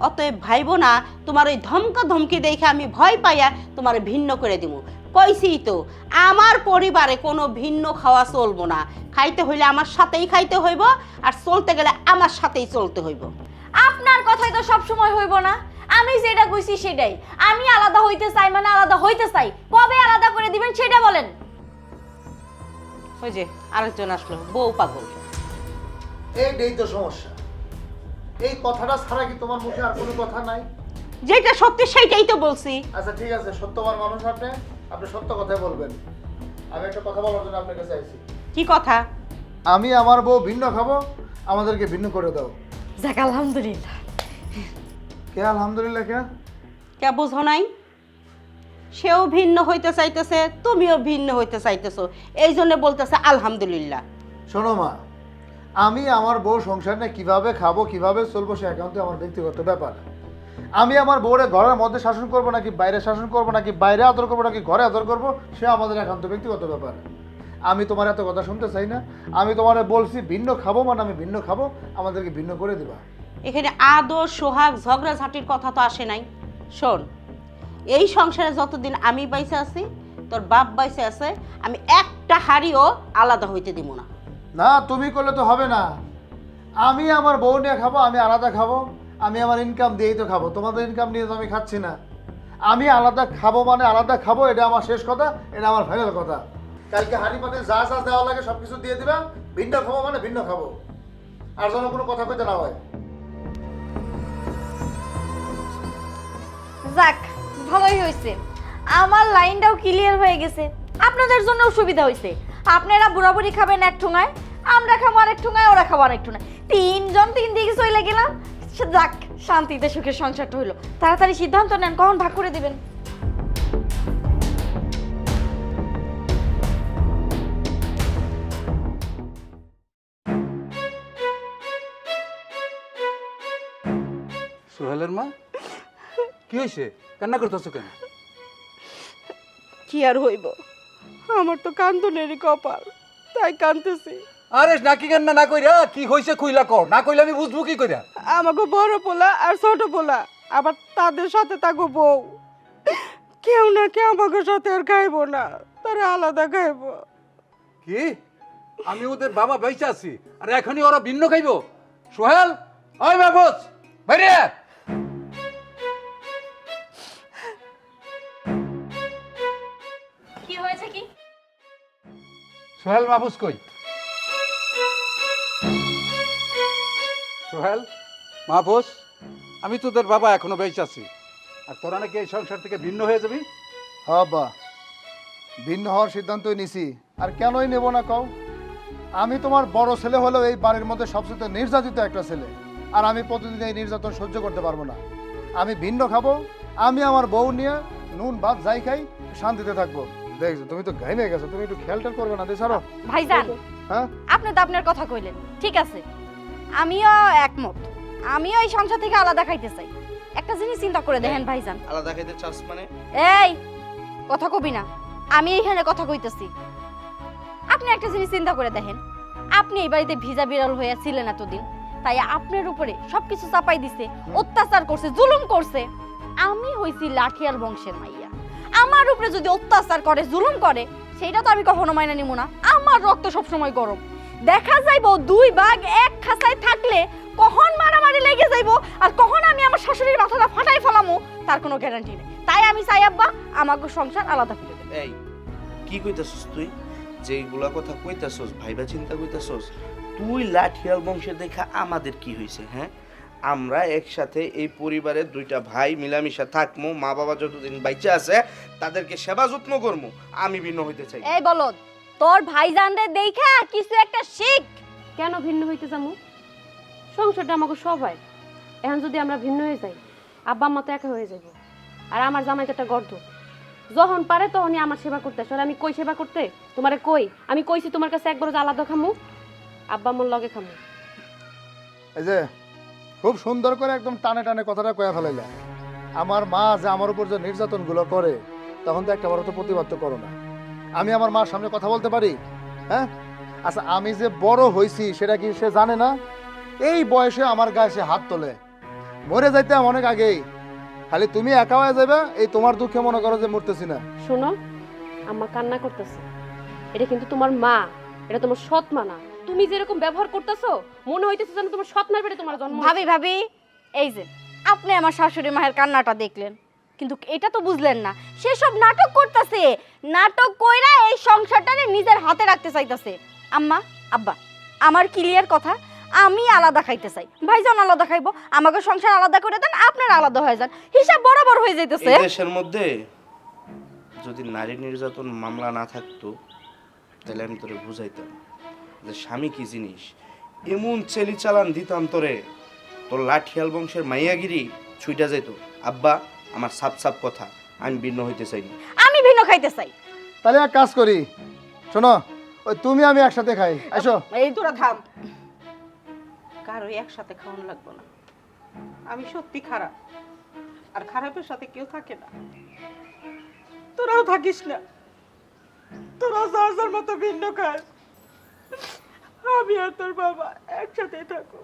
অতএব ভাইবো না তোমার ওই ধমকা ধমকি দেখে আমি ভয় পাইয়া তোমার ভিন্ন করে দিব। কইছি তো, আমার পরিবারে কোনো ভিন্ন খাওয়া চলবো না। খাইতে হইলে আমার সাথেই খাইতে হইব, আর চলতে গেলে আমার সাথেই চলতে হইব। আপনার কথাই তো সব সময় হইব না, আমি যেটা কইছি সেটাই। আমি আলাদা হইতে চাই মানে আলাদা হইতে চাই, কবে আলাদা করে দিবেন সেটা বলেন। ওই যে আরেকজন আসলো, বউ পাগল। এইটাই তো সমস্যা, এই কথাটা ছাড়া কি তোমার মুখে আর কোনো কথা নাই? যেটা সত্যি সেইটাই তো বলছি। আচ্ছা ঠিক আছে, সত্যবান মানুষ আপনি, আপনি সত্য কথাই বলবেন। আমি একটা কথা বলার জন্য আপনার কাছে আইছি। কি কথা? আমি আমার বউ ভিন্ন খাবো, আমাদেরকে ভিন্ন করে দাও। যাক আলহামদুলিল্লাহ। কে আলহামদুলিল্লাহ? কে কে বুঝো নাই? সেও ভিন্ন হইতে চাইতেছে, তুমিও ভিন্ন হইতে চাইতেছো, এই জন্য বলতেছে আলহামদুলিল্লাহ। শোনো মা, আমি আমার বউ সংসার নিয়ে কীভাবে খাবো কীভাবে চলবো সে একান্ত আমার ব্যক্তিগত ব্যাপার। আমি আমার বউরে ঘরের মধ্যে শাসন করবো নাকি বাইরে শাসন করবো, নাকি বাইরে আদর করবো নাকি ঘরে আদর করবো, সে আমাদের একান্ত ব্যক্তিগত ব্যাপার। আমি তোমার এত কথা শুনতে চাই না। আমি তোমার বলছি ভিন্ন খাবো মানে আমি ভিন্ন খাবো, আমাদেরকে ভিন্ন করে দিবা। এখানে আদর সোহাগ ঝগড়াঝাটির কথা তো আসে নাই। শোন, এই সংসারে যতদিন আমি বাইসে আছি, তোর বাপ বাইসে আছে, আমি একটা হাড়িও আলাদা হইতে দিব না। না, তুমি করলে তো হবে না। আমি আমার বউ নিয়ে খাবো, আমি আলাদা খাবো, আমি আমার ইনকাম দিয়েই তো খাবো, তোমাদের ইনকাম নিয়ে তো আমি খাচ্ছি না। আমি আলাদা খাবো মানে আলাদা খাবো, এটা আমার শেষ কথা, এটা আমার ফাইনাল কথা। কালকে হাঁড়ি পাতে যা যা দেওয়া লাগে সব কিছু দিয়ে দিবা, ভিন্ন খাবো মানে ভিন্ন খাবো, আর যেন কোনো কথা কইতে না হয়। যাক ভালোই হয়েছে, আমার লাইনটাও ক্লিয়ার হয়ে গেছে, আপনাদের জন্য সুবিধা হয়েছে। আপনারা বুড়াবুড়ি খাবেন এক ঠুঙায়, আমরা খাবো আরেক ঠুঙায়, ওরা খাবো আরেক ঠুঙায়, 3 জন 3 দিকে চলে গেলাম। যাক, শান্তিতে সুখের সংসারটা হইলো। তাড়াতাড়ি সিদ্ধান্ত নেন কখন ভাগ করে দিবেন। মা কি হয়েছে কান্না করতেছো কেন? কি আর হইব, আমার তো কান্দনেরই কপাল, তাই কান্দতেছি। আরে নাকি কান্না না কইরা কি হয়েছে কইলা কর, না কইলে আমি বুঝবো কি কইরা? আমাকে বড় পোলা আর ছোট পোলা, আবার তাদের সাথে থাকবো বউ, কেউ না কেউ আমাকে সাথে আর খাইবো না, তারা আলাদা খাইবো। কি আমি ওদের বাবা বেঁচে আছি আর এখনই ওরা ভিন্ন খাইবো? সোহেল, ওই মাহফুজ বাইরে আয়। কি হয়েছে কি? সোহেল, মাহফুজ কই? সোহেল, মাহফুজ, আমি তোদের বাবা এখনো বেঁচে আছি আর তোরা নাকি এই সংসার থেকে ভিন্ন হয়ে যাবি? হ্যাঁ আব্বা, ভিন্ন হওয়ার সিদ্ধান্তই নিছি। আর কেনই নেব না কও? আমি তোমার বড় ছেলে হলেও এই বাড়ির মধ্যে সবচেয়ে নির্যাতিত একটা ছেলে, আর আমি প্রতিদিন এই নির্যাতন সহ্য করতে পারবো না। আমি ভিন্ন খাবো, আমি আমার বউ নিয়ে নুন ভাত যাই খাই শান্তিতে থাকবো। দেখছো তুমি তো ঘাইমে গেছো, তুমি একটু খেয়াল টেয়াল করবে না দেশারো? ভাইজান, হ্যাঁ আপনি তো আপনার কথা কইলেন, ঠিক আছে, আমিও একমত, আমিও এই সংসার থেকে আলাদা খাইতে চাই। একটা জিনিস চিন্তা করে দেখেন ভাইজান। আলাদা খাইতে চাস মানে? এই কথা কবি না, আমি এইখানে কথা কইতেছি। আপনি একটা জিনিস চিন্তা করে দেখেন, আপনি এই বাড়িতে ভিজা বিড়াল হয়ে ছিলেন এতদিন, তাই আপনার উপরে সবকিছু চাপাই দিছে, অত্যাচার করছে, জুলুম করছে। আমি হইছি লাঠিয়াল বংশের মাইয়া, আমার উপরে যদি অত্যাচার করে, জুলুম করে, সেইটা তো আমি কখনো মাইনা নিব না। আমার রক্ত সবসময় গরম। দেখা যাইবো দুই ভাগ এক খাঁচায় থাকলে কখন মারামারি লেগে যাইবো আর কখন আমি আমার শাশুড়ির মাথাটা ফাটাই ফেলামু তার কোনো গ্যারান্টি নেই। তাই আমি চাই আব্বা আমাকে সংসার আলাদা করে দেন। এই কি কইতাছস তুই? যেইগুলা কথা কইতাছস ভাইবা চিন্তা কইতাছস, তুই লাঠিয়াল বংশের দেখা আমাদের কি হইছে? হ্যাঁ, আমরা একসাথে এই পরিবারের দুইটা ভাই মিলামিশা থাকমু, মা বাবা যতদিন বাইচে আছে তাদেরকে সেবা যত্ন করমু। আমি ভিন্ন হইতে চাই। এই বলদ, তোর ভাইজানরে দেখা কিছু একটা শিখ। কেন ভিন্ন হইতে যাবো? সংসারটা আমাকে সবাই। এখন যদি আমরা ভিন্ন হয়ে যাই, আব্বা আম্মা তো একা হয়ে যাব। আর আমার জামাই তো একটা গর্ধ, যখন পারে তখনই আমার সেবা করতে আসে। আর আমি কই সেবা করতে? তোমারে কই? আমি কইছি তোমার কাছে একবার যে আলাদা খামু, আব্বা আম্মার লগে খামু। এই যে খুব সুন্দর করে একদম টানে টানে কথাটা কয়া ফেলাইলা। আমার মা যে আমার উপর যে নির্যাতনগুলো করে, তখন তো একটা বড় তো প্রতিবাদ তো করো না। আমি আমার মার সামনে কথা বলতে পারি? হ্যাঁ, আচ্ছা আমি যে বড় হইছি সেটা কি সে জানে না? এই বয়সে আমার গায়ে সে হাত তোলে। মরে যাইতে অনেক আগেই, খালি তুমি একা হয়ে যাবে, এই তোমার দুঃখে মনে করো যে মরতেছি না। শোনো, আম্মা কান্না করতেছে, এটা কিন্তু তোমার মা, এটা তোমার সৎ মা না। তুমি যেরকম ব্যবহার করতেছো মনে হইতেছে যেন তোমার সৎ মার পেটে তোমার জন্ম। ভাবি ভাবি, এই যে আপনি আমার শাশুড়ি মায়ের কান্নাটা দেখলেন, কিন্তু এটা তো বুঝলেন না সে সব নাটক করতেছে। নাটক কইরা এই সংসারটারে নিজের হাতে রাখতে চাইতেছে। আম্মা আব্বা, আমার ক্লিয়ার কথা, আমি আলাদা খাইতে চাই, ভাইজান আলাদা খাইবো, আমাকে সংসার আলাদা করে দেন, আপনারা আলাদা হয়ে যান, হিসাব বরাবর হয়ে যাইতেছে। এই দেশের মধ্যে যদি নারী নির্যাতন মামলা না থাকতো তাহলে আমি তোরে বুঝাইতাম যে স্বামী কি জিনিস। এমন চেলি চালান দিতাম তোরে, তোর লাঠিয়াল বংশের মাইয়াগিরি ছুইটা যেত। আব্বা, আমার সাপ সাপ কথা, আমি ভিন্ন হইতে চাই না। আমি ভিন্ন খাইতে চাই। তাহলে এক কাজ করি, শোনো, ওই তুমি আমি একসাথে খাই, আসো। এই তোরা থাম, কারো একসাথে খাওয়ানো লাগবে না। আমি সত্যি খারাপ, আর খারাপের সাথে কেউ থাকে না। তোরাও থাকিস না, তোরা যার যার মতো ভিন্ন খাস। আমি আর তোর বাবা একসাথে থাকো,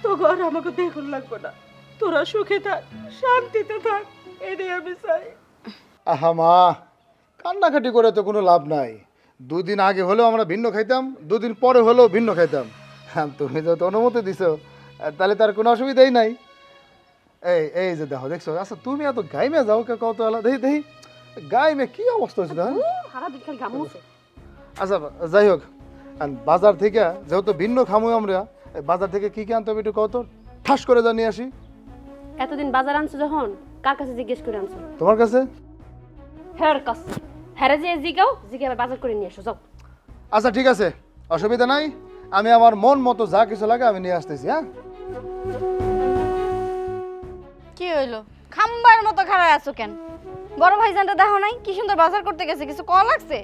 তো ঘর আমাকে দেখুন লাগবে না। তোরা সুখে থাক, শান্তিতে থাক, এটাই আমি চাই। আহা মা, কান্নাকাটি করে তো কোনো লাভ নাই। দুদিন আগে হলেও আমরা ভিন্ন খাইতাম, দুদিন পরে হলেও ভিন্ন খাইতাম। হ্যাঁ, তুমি যত অনুমতি দিছো তাহলে তার কোনো অসুবিধাই নাই। এই এই যে দেখো, দেখছো? আচ্ছা তুমি এত গাইমে যাও কে কত আলাদা? দেখি দেখি গাইমে কি অবস্থা হয়েছিল? হ্যাঁ, সারা দিন খালি ঘামুছে। আচ্ছা যাই হোক, আর বাজার থেকে যেহেতু ভিন্ন খামু আমরা, এই বাজার থেকে কি কি আনতে হবে একটু কত ঠাস করে জানিয়ে আসি। এতদিন বাজার আনছো যখন, কার কাছে জিজ্ঞেস করে আনছো? তোমার কাছে? হ্যার কাছে। হ্যারে যে জিগাও, জিগে আবার বাজার করে নিয়ে এসো, যাও। আচ্ছা ঠিক আছে, অসুবিধা নাই, আমি আমার মন মতো যা কিছু লাগে আমি নিয়ে আসতেছি। হ্যাঁ, কি হইলো? খাম্বার মতো খাড়া আছো কেন? বড় ভাইজানটা দেখো নাই কি সুন্দর বাজার করতে গেছে, কিছু কল লাগছে?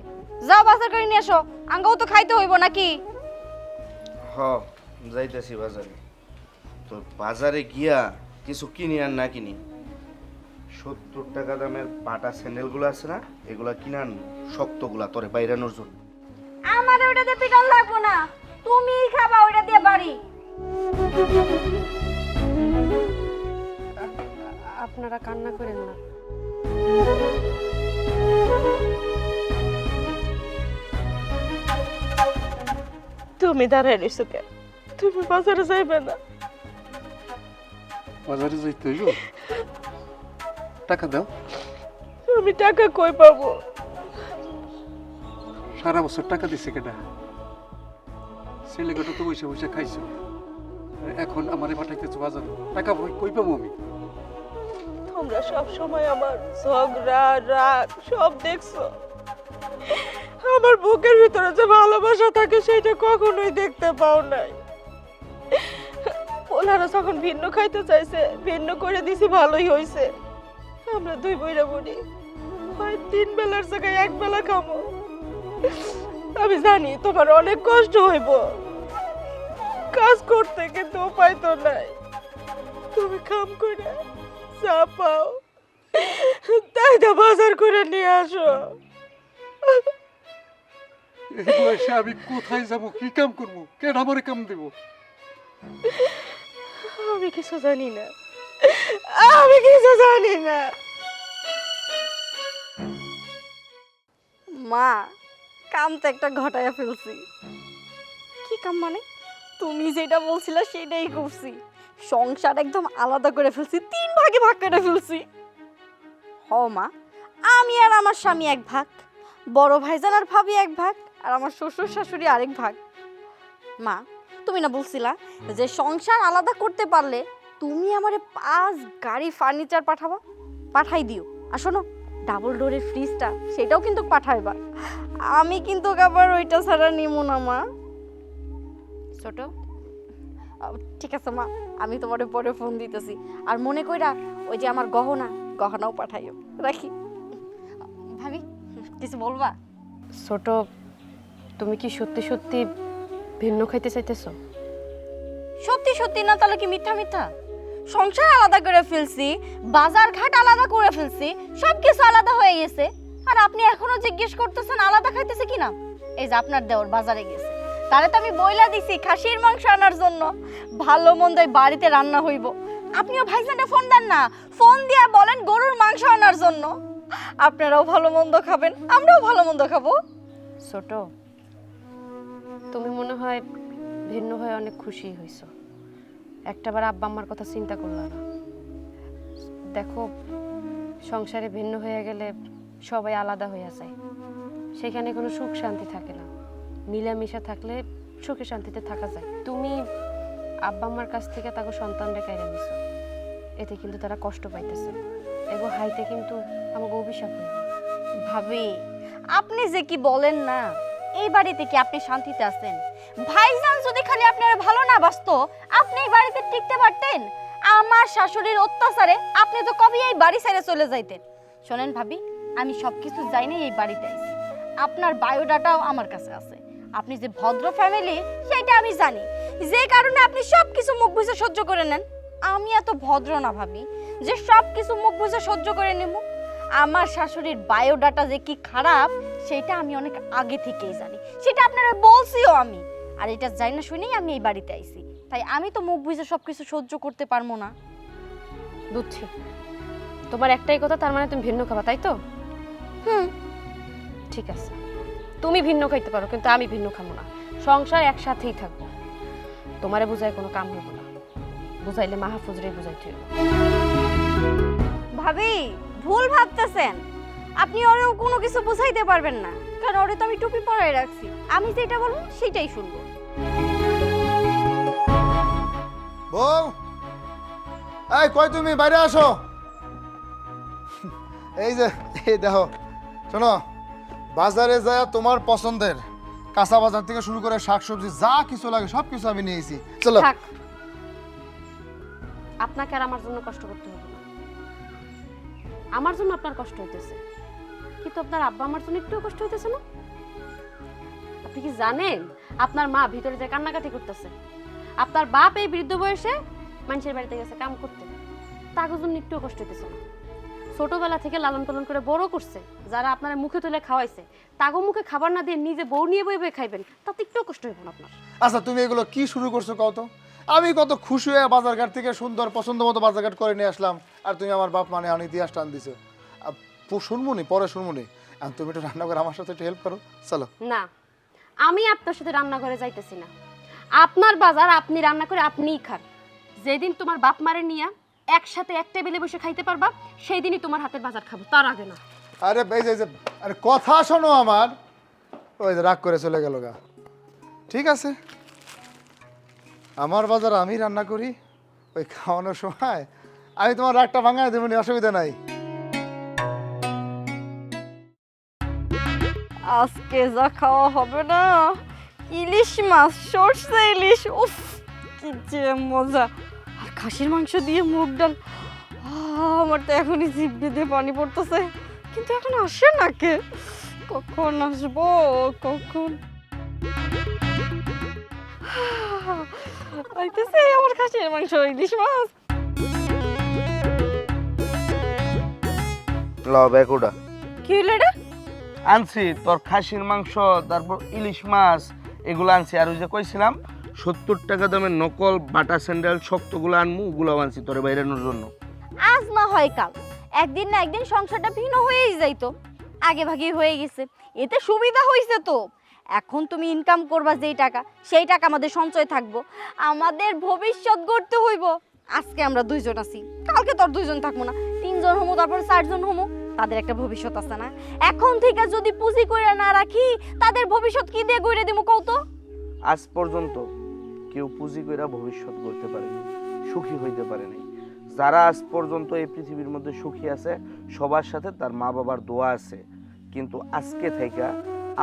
যাও বাজার করে নিয়ে এসো, আঙ্গাও তো খাইতে হইব নাকি? হ, যাইতেছি বাজারে। তো বাজারে গিয়া কিছু কিনি আর না কিনি 70 টাকা দামের বাটা স্যান্ডেলগুলো আছে না, এগুলা কিনান শক্তগুলা তোরে বাইরানোর জন্য। আমার ওটা দিয়ে পিটন লাগবো না, তুমিই খাবা ওটা দিয়ে বাড়ি। আপনারা কান্না করেন না। তুমি দাঁড়ায় রইছো কেন? তুমি বাজারে যাইবে না? বাজারে যাইতে হইব, টাকা দাও। আমি টাকা কই পাবো? সারা বছর টাকা দিছে কেটা? ছেলেগুলো তো বসে বসে খাইছো, আর এখন আমারে পাঠাইতেছো বাজারে, টাকা কই পাবো আমি? তোমরা সব সময় আমার ঝগড়া রাগ সব দেখছো, আমার বুকের ভিতরে যে ভালোবাসা থাকে সেটা কখনোই দেখতে পাও নাই। ওনারা যখন ভিন্ন খাইতে চাইছে ভিন্ন করে দিছি, ভালোই হইছে। আমরা দুই বইরা বলি হয় 3 বেলার জায়গায় 1 বেলা খাবো। আমি জানি তোমার অনেক কষ্ট হইব কাজ করতে, কিন্তু উপায় তো নাই। তুমি কাম করে যা পাও তাই তো বাজার করে নিয়ে আসো। এই বয়সে আমি কোথায় যাব, কি কাম করব, কেন আমারে কাম দেব? আমি কিছু জানি না, আমি কিছু জানি না। মা, কাম তো একটা ঘটায়া ফেলছি। কি কাম মানে? তুমি যেটা বলছিলা সেটাই করছি। সংসার একদম আলাদা করে ফেলছি, 3 ভাগে ভাগ করে ফেলছি। হ মা, আমি আর আমার স্বামী 1 ভাগ, বড় ভাইজান আর ভাবি 1 ভাগ, আর আমার শ্বশুর শাশুড়ি আরেক ভাগ। মা, তুমি না বলছিলা যে সংসার আলাদা করতে পারলে তুমি আমারে 5 গাড়ি ফার্নিচার পাঠাবা? পাঠাই দিও। আর শোনো, ডাবল ডোরের ফ্রিজটা সেটাও কিন্তু পাঠাইবা। আমি কিন্তু আবার ওইটা ছাড়া নিমু না মা। ছোট, ঠিক আছে মা, আমি তোমারে পরে ফোন দিতেছি। আর মনে কইরা ওই যে আমার গহনাও পাঠাইও। রাখি। ভাবি, কিছু বলবা? ছোট, তুমি কি সত্যি সত্যি ভিন্ন খাইতে চাইতেছো? সত্যি সত্যি না, তাহলে কি মিথ্যা মিথ্যা? সংসার আলাদা করে ফেলছি, বাজার ঘাট আলাদা করে ফেলছি, সবকিছু আলাদা হয়ে গেছে, আর আপনি এখনো জিজ্ঞেস করতেছেন আলাদা খাইতেছে কিনা? এই যে আপনার দেওর বাজারে গেছে, তারে তো আমি বইলা দিছি খাসির মাংস আনার জন্য, ভালো মন্দ বাড়িতে রান্না হইব। আপনিও ভাইজানটা ফোন দেন না, ফোন দিয়া বলেন গরুর মাংস আনার জন্য। আপনারাও ভালো মন্দ খাবেন, আমরাও ভালো মন্দ খাবো। ছোট, তুমি মনে হয় ভিন্ন হয়ে অনেক খুশি হয়েছো, একটাবার আব্বা আম্মার কথা চিন্তা করলা না। দেখো, সংসারে ভিন্ন হয়ে গেলে সবাই আলাদা হয়ে যায়, সেখানে কোনো সুখ শান্তি থাকে না। মিলামিশা থাকলে সুখে শান্তিতে থাকা যায়। তুমি আব্বা আম্মার কাছ থেকে তাকে সন্তানরা কেড়ে নিছো, এতে কিন্তু তারা কষ্ট পাইতেছে। এগো হাইতে কিন্তু আমাকে অভিশাপ হইবে। ভাবি, আপনি যে কি বলেন না, এই বাড়িতে কি আপনি শান্তিতে আছেন? ভাইজান যদি খালি আপনার ভালো না বাসতো, আপনি এই বাড়িতে টিকতে পারতেন? আমার শাশুড়ির অত্যাচারে আপনি তো কবে এই বাড়ি ছেড়ে চলে যাইতেন। শোনেন ভাবি, আমি সবকিছু জানি এই বাড়িতে আইছি, আপনার বায়োডাটাও আমার কাছে আছে। আপনি যে ভদ্র ফ্যামিলি সেটা আমি জানি, যে কারণে আপনি সবকিছু মুখ বুঝে সহ্য করে নেন। আমি এত ভদ্র না ভাবি যে সবকিছু মুখ বুঝে সহ্য করে নেব। আমার শাশুড়ির বায়োডাটা যে কি খারাপ সেটা আমি অনেক আগে থেকেই জানি, সেটা আপনারা বলছিও আমি। আর এটা জানি না শুনেই আমি এই বাড়িতে আইছি, তাই আমি তো মুখ বুঝে সবকিছু সহ্য করতে পারবো না। বুঝছি, তোমার একটাই কথা, তার মানে তুমি ভিন্ন খাবা, তাই তো? হুম, ঠিক আছে, তুমি ভিন্ন খাইতে পারো, কিন্তু আমি ভিন্ন খাবো না। সংসার একসাথেই থাকবো। তোমারে বুঝায় কোনো কাম হইব না, বুঝাইলে মাহফুজরে বুঝাইতে হইব। ভাবি ভুল ভাবতেছেন, আপনি ওরে কোনো কিছু বুঝাইতে পারবেন না, কারণ ওরে তো আমি টুপি পরাই রাখছি। আমি যেটা বলবো সেটাই শুনবো। বউ, এই কই তুমি, বাইরে আসো। এই যে, এই দেখো, শোনো, বাজারে যায় তোমার পছন্দের কাঁচা বাজার থেকে শুরু করে শাকসবজি যা কিছু লাগে সব কিছু আমি নিয়েছি। চলো। থাক, আপনাকে আর আমার জন্য কষ্ট করতে হবে না। আমার জন্য আপনার কষ্ট হইতেছে, কিন্তু আপনার আব্বা আমার জন্য একটু কষ্ট হইতেছে না? আপনি কি জানেন আপনার মা ভিতরে যে কান্নাকাটি করতেছে? আপনার বাপ এই বৃদ্ধ বয়সে মানুষের বাড়িতে গেছে কাম করতে, তাকে জন্য একটু কষ্ট হইতেছে না। ছোটবেলা থেকে লালন পালন করে বড় করছে, যারা আপনার মুখে তুলে খাওয়াইছে, তাগো মুখে খাবার না দিয়ে নিজে বউ নিয়ে বই বই খাইবেন, তাতে একটু কষ্ট হইব না আপনার। আচ্ছা তুমি এগুলো কি শুরু করছো কত? আমি কত খুশি হয়ে বাজারঘাট থেকে সুন্দর পছন্দ মতো বাজারঘাট করে নিয়ে আসলাম, আর তুমি আমার বাপ মানে আনি দিয়ে টান দিছো। শুনবুনি, পরে শুনবুনি। আর তুমি একটু রান্না করে আমার সাথে একটু হেল্প করো, চলো। না, আমি আপনার সাথে রান্নাঘরে যাইতেছি না। আপনার বাজার আপনি রান্না করে আপনিই খান। যেদিন তোমার বাপ মারে নিয়া একসাথে এক টেবিলে বসে খাইতে পারবা, সেই দিনই তোমার হাতের বাজার খাবো, তার আগে না। আরে এই যে আরে কথা শোনো আমার। ওই যে রাগ করে চলে গেল গা। ঠিক আছে, আমার বাজার আমি রান্না করি, ওই খাওয়ানোর সময় আমি তোমার রাগটা ভাঙায় দেবো, অসুবিধা নাই। আজকে যা খাওয়া হবে না, ইলিশ মাছ, সরষে ইলিশ, উফ কি যে মজা। আর খাসির মাংস দিয়ে মুগ ডাল, আমার তো এখনই জিভ বেঁধে পানি পড়তেছে, কিন্তু এখন আসে না কে? কখন আসবো, কখন আইতেছে আমার খাসির মাংস, ইলিশ মাছ। বেকুডা কি হলো রে? আনছি তোর খাসির মাংস, তারপর ইলিশ মাছ, এগুলো আনছি। আর ওই যে কইছিলাম 70 টাকা দামের নকল বাটা স্যান্ডেল শক্তগুলো আনমু, ওগুলো আনছি তোরে বাইরানোর জন্য। আজ না হয় কাল, একদিন না একদিন সংসারটা ভিন্ন হয়েই যাইতো। আগে ভাগেই হয়ে গেছে, এতে সুবিধা হয়েছে তো। এখন তুমি ইনকাম করবা যেই টাকা, সেই টাকা আমাদের সঞ্চয় থাকবো, আমাদের ভবিষ্যৎ গড়তে হইব। আজকে আমরা 2 জন আছি, কালকে তো আর 2 জন থাকবো না, 3 জন হমো, তারপর 4 জন হমো। তাদের একটা ভবিষ্যৎ আছে না? এখন থেকে যদি পুঁজি কইরা না রাখি, তাদের ভবিষ্যৎ কি দিয়ে গড়ে দিমু কও তো? আজ পর্যন্ত কেউ পুঁজি কইরা ভবিষ্যৎ গড়তে পারেনি, সুখী হইতে পারেনি। যারা আজ পর্যন্ত এই পৃথিবীর মধ্যে সুখী আছে, সবার সাথে তার মা বাবার দোয়া আছে। কিন্তু আজকে থেকে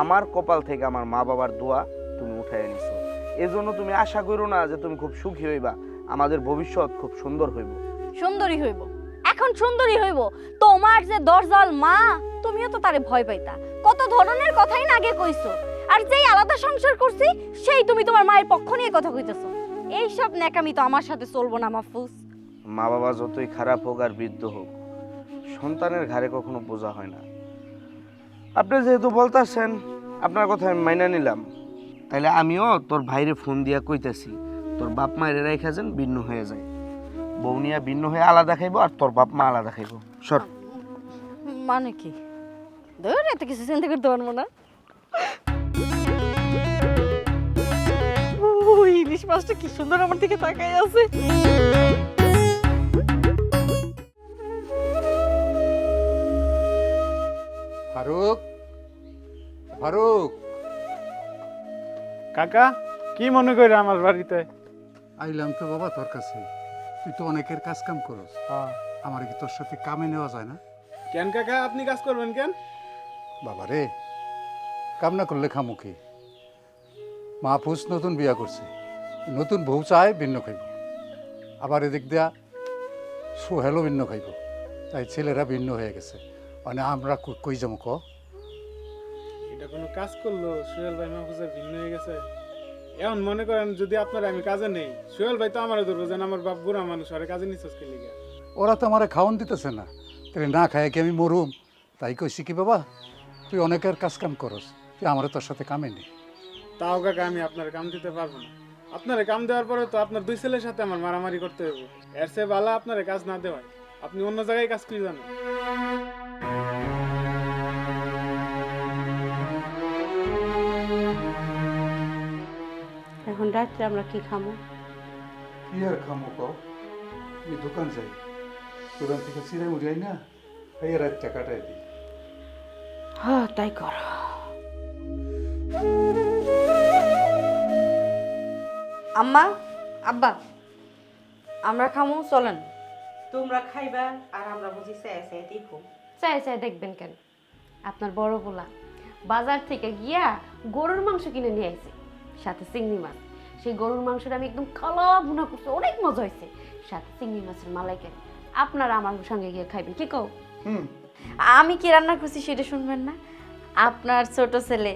আমার কপাল থেকে আমার মা বাবার দোয়া তুমি উঠাই নিছো। এজন্য তুমি আশা করো না যে তুমি খুব সুখী হইবা। আমাদের ভবিষ্যৎ খুব সুন্দর হইব। সুন্দরী হইব, এখন সুন্দরী হইব। তোমার যে দরজাল মা, তুমিও তো তারে ভয় পাইতা, কত ধরনের কথাই না আগে কইছো। আর যেই আলাদা সংসার করছি, সেই তুমি তোমার মায়ের পক্ষ নিয়ে কথা কইতেছো। এইসব ন্যাকামি তো আমার সাথে চলবো না মাহফুজ। মা বাবা যতই খারাপ হোক আর বৃদ্ধ হোক, সন্তানের ঘাড়ে কখনো বোঝা হয় না। আপনি যেহেতু বলতেছেন, আপনার কথা আমি মাইনা নিলাম, তাইলে আমিও তোর ভাইরে ফোন দিয়া কইতেছি তোর বাপ মায়ের রেখা যেন ভিন্ন হয়ে যায়। বৌনিয়া ভিন্ন হয়ে আলাদা খাইবো, আর তোর বাপ মা আলাদা খাইবো। সর। মানে কি? ধর, এত কিছু চিন্তা করতে পারবো না। ইলিশ মাছটা কি সুন্দর আমার দিকে তাকাই আছে। ফারুক, ফারুক, কাকা কি মনে করে আমার বাড়িতে? আইলাম তো বাবা তোর কাছে। তুই তো অনেকের কাজ কাম করস, আমার কি তোর সাথে কামে নেওয়া যায় না? কেন কাকা, আপনি কাজ করবেন কেন? বাবা রে, কাম না করলে খামুখি। মাহফুজ নতুন বিয়া করছে, নতুন বউ চায় ভিন্ন খাইব, আবার এদিক দিয়া সোহেলও ভিন্ন খাইব, তাই ছেলেরা ভিন্ন হয়ে গেছে। মানে আমরা কই যাবো ক? এটা কোনো কাজ করলো সোহেল ভাই মাহফুজের ভিন্ন হয়ে গেছে? এখন মনে করেন যদি আপনার আমি কাজে নেই, সোহেল ভাই তো আমারও ধরবো, যেন আমার বাপ বুড়া মানুষ, আরে কাজে নিচ্ছস কে লিগা? ওরা তো আমার খাওয়ান দিতেছে না, তাহলে না খায় কি আমি মরুম? তাই কইছি কি বাবা, তুই অনেকের কাজ কাম করস, তুই আমার তোর সাথে কামে নি। তাও কাকা আমি আপনার কাম দিতে পারবো না। আপনার কাম দেওয়ার পরে তো আপনার 2 ছেলের সাথে আমার মারামারি করতে হবে। এর চেয়ে ভালো আপনার কাজ না দেওয়ায়, আপনি অন্য জায়গায় কাজ করে জানেন। এখন রাত্রে আমরা কি খাবো? কি আর খামো ক? আমি দোকান যাই, দোকান থেকে চিড়ে মুড়াই না, এই রাতটা কাটাই দিই। হ্যাঁ তাই কর। আম্মা, আব্বা, আমরা খামু, চলেন। তোমরা খাইবা আর আমরা বুঝি চাই চাই দেখো। চাই চাই দেখবেন কেন? আপনার বড় পোলা বাজার থেকে গিয়া গরুর মাংস কিনে নিয়ে আইছে, সাথে চিংড়ি মাছ। সেই গরুর মাংসটা আমি একদম কালা ভুনা করছি, অনেক মজা হয়েছে, সাথে চিংড়ি মাছের মালাইকারি। আপনারা আমার সঙ্গে গিয়ে খাইবেন, কি কও? আমি কি রান্না করছি সেটা শুনবেন না? আপনার ছোট ছেলে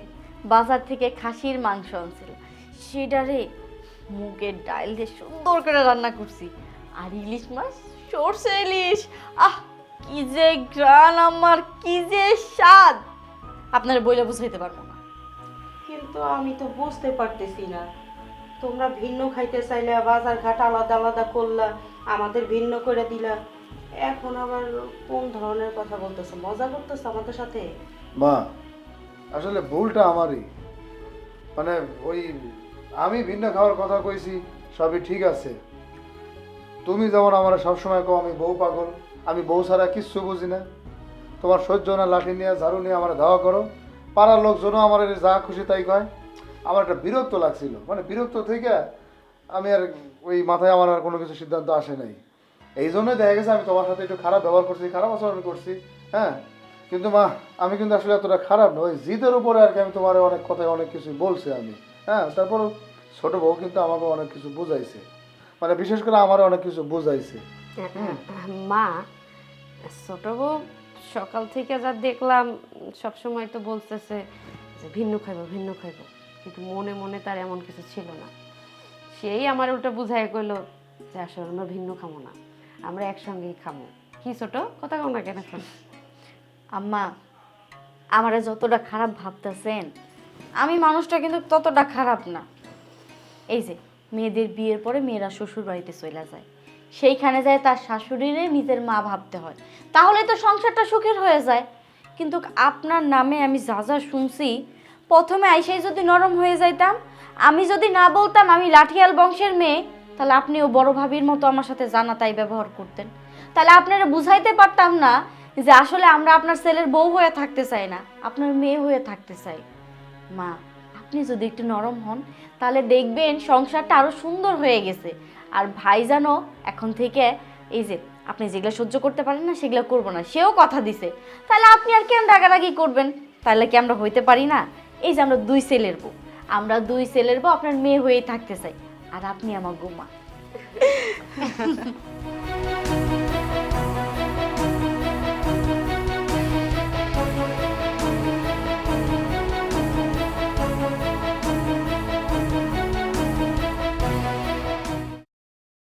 বাজার থেকে খাসির মাংস আনছিল, সেটারে মুগের ডাল দিয়ে সুন্দর করে রান্না করছি। আর ইলিশ মাছ সরষে ইলিশ, আহ কি যে গ্রান আমার, কি যে স্বাদ, আপনার বইলে বুঝাইতে পারবো না। কিন্তু আমি তো বুঝতে পারতেছি না, তোমরা ভিন্ন খাইতে চাইলে বাজার ঘাট আলাদা আলাদা করলা, আমাদের ভিন্ন করে দিলা, এখন আবার কোন ধরনের কথা বলতেছো? মজা করতেছো আমাদের সাথে? মা আসলে ভুলটা আমারই, মানে ওই আমি ভিন্ন খাওয়ার কথা কইছি, সবই ঠিক আছে। তুমি যেমন আমার সবসময় কও আমি বউ পাগল, আমি বউ ছাড়া কিচ্ছু বুঝি না। তোমার সহ্য না লাঠি নিয়ে ঝাড়ু নিয়ে আমার ধাওয়া করো, পাড়ার লোকজনও আমার যা খুশি তাই কয়। আমার একটা বিরক্ত লাগছিল, মানে বিরক্ত থেকে আমি আর ওই মাথায় আমার আর কোনো কিছু সিদ্ধান্ত আসে নাই। এই জন্যই দেখা গেছে আমি তোমার সাথে একটু খারাপ ব্যবহার করছি, খারাপ আচরণ করছি। হ্যাঁ কিন্তু মা আমি কিন্তু আসলে এতটা খারাপ নয়, জিদের উপরে আর কি আমি তোমার অনেক কথায় অনেক কিছু বলছি আমি। হ্যাঁ তারপর ছোট বউ কিন্তু আমাকে অনেক কিছু বুঝাইছে, মানে বিশেষ করে আমার অনেক কিছু বুঝাইছে। মা, ছোট বউ সকাল থেকে যা দেখলাম সব সময় তো বলতেছে যে ভিন্ন খাইবো ভিন্ন খাইবো, কিন্তু মনে মনে তার এমন কিছু ছিল না। সেই আমার উল্টা বুঝাই কইলো যে আসলে আমরা ভিন্ন খামো না, আমরা একসঙ্গেই খামো। কি ছোট কথা কও না কেন এখন? আম্মা, আমারে যতটা খারাপ ভাবতেছেন, আমি মানুষটা কিন্তু ততটা খারাপ না। এই যে মেয়েদের বিয়ের পরে মেয়েরা শ্বশুর বাড়িতে চলে যায়, সেইখানে যায় তার শাশুড়িরে নিজের মা ভাবতে হয়, তাহলে তো সংসারটা সুখের হয়ে যায়। কিন্তু আপনার নামে আমি যা যা শুনছি, প্রথমে আইসাই যদি নরম হয়ে যাইতাম, আমি যদি না বলতাম আমি লাঠিয়াল বংশের মেয়ে, তাহলে আপনিও বড় ভাবির মতো আমার সাথে জানা তাই ব্যবহার করতেন। তাহলে আপনারা বুঝাইতে পারতাম না যে আসলে আমরা আপনার ছেলের বউ হয়ে থাকতে চাই না, আপনার মেয়ে হয়ে থাকতে চাই। মা, আপনি যদি একটু নরম হন তাহলে দেখবেন সংসারটা আরো সুন্দর হয়ে গেছে। আর ভাইজানও এখন থেকে এই যে আপনি যেগুলো সহ্য করতে পারেন না সেগুলো করবো না, সেও কথা দিছে। তাহলে আপনি আর কেন রাগারাগি করবেন? তাহলে কি আমরা হইতে পারি না? এই যে আমরা দুই ছেলের বউ, আমরা দুই ছেলের বউ আপনার মেয়ে হয়েই থাকতে চাই, আর আপনি আমার গোমা।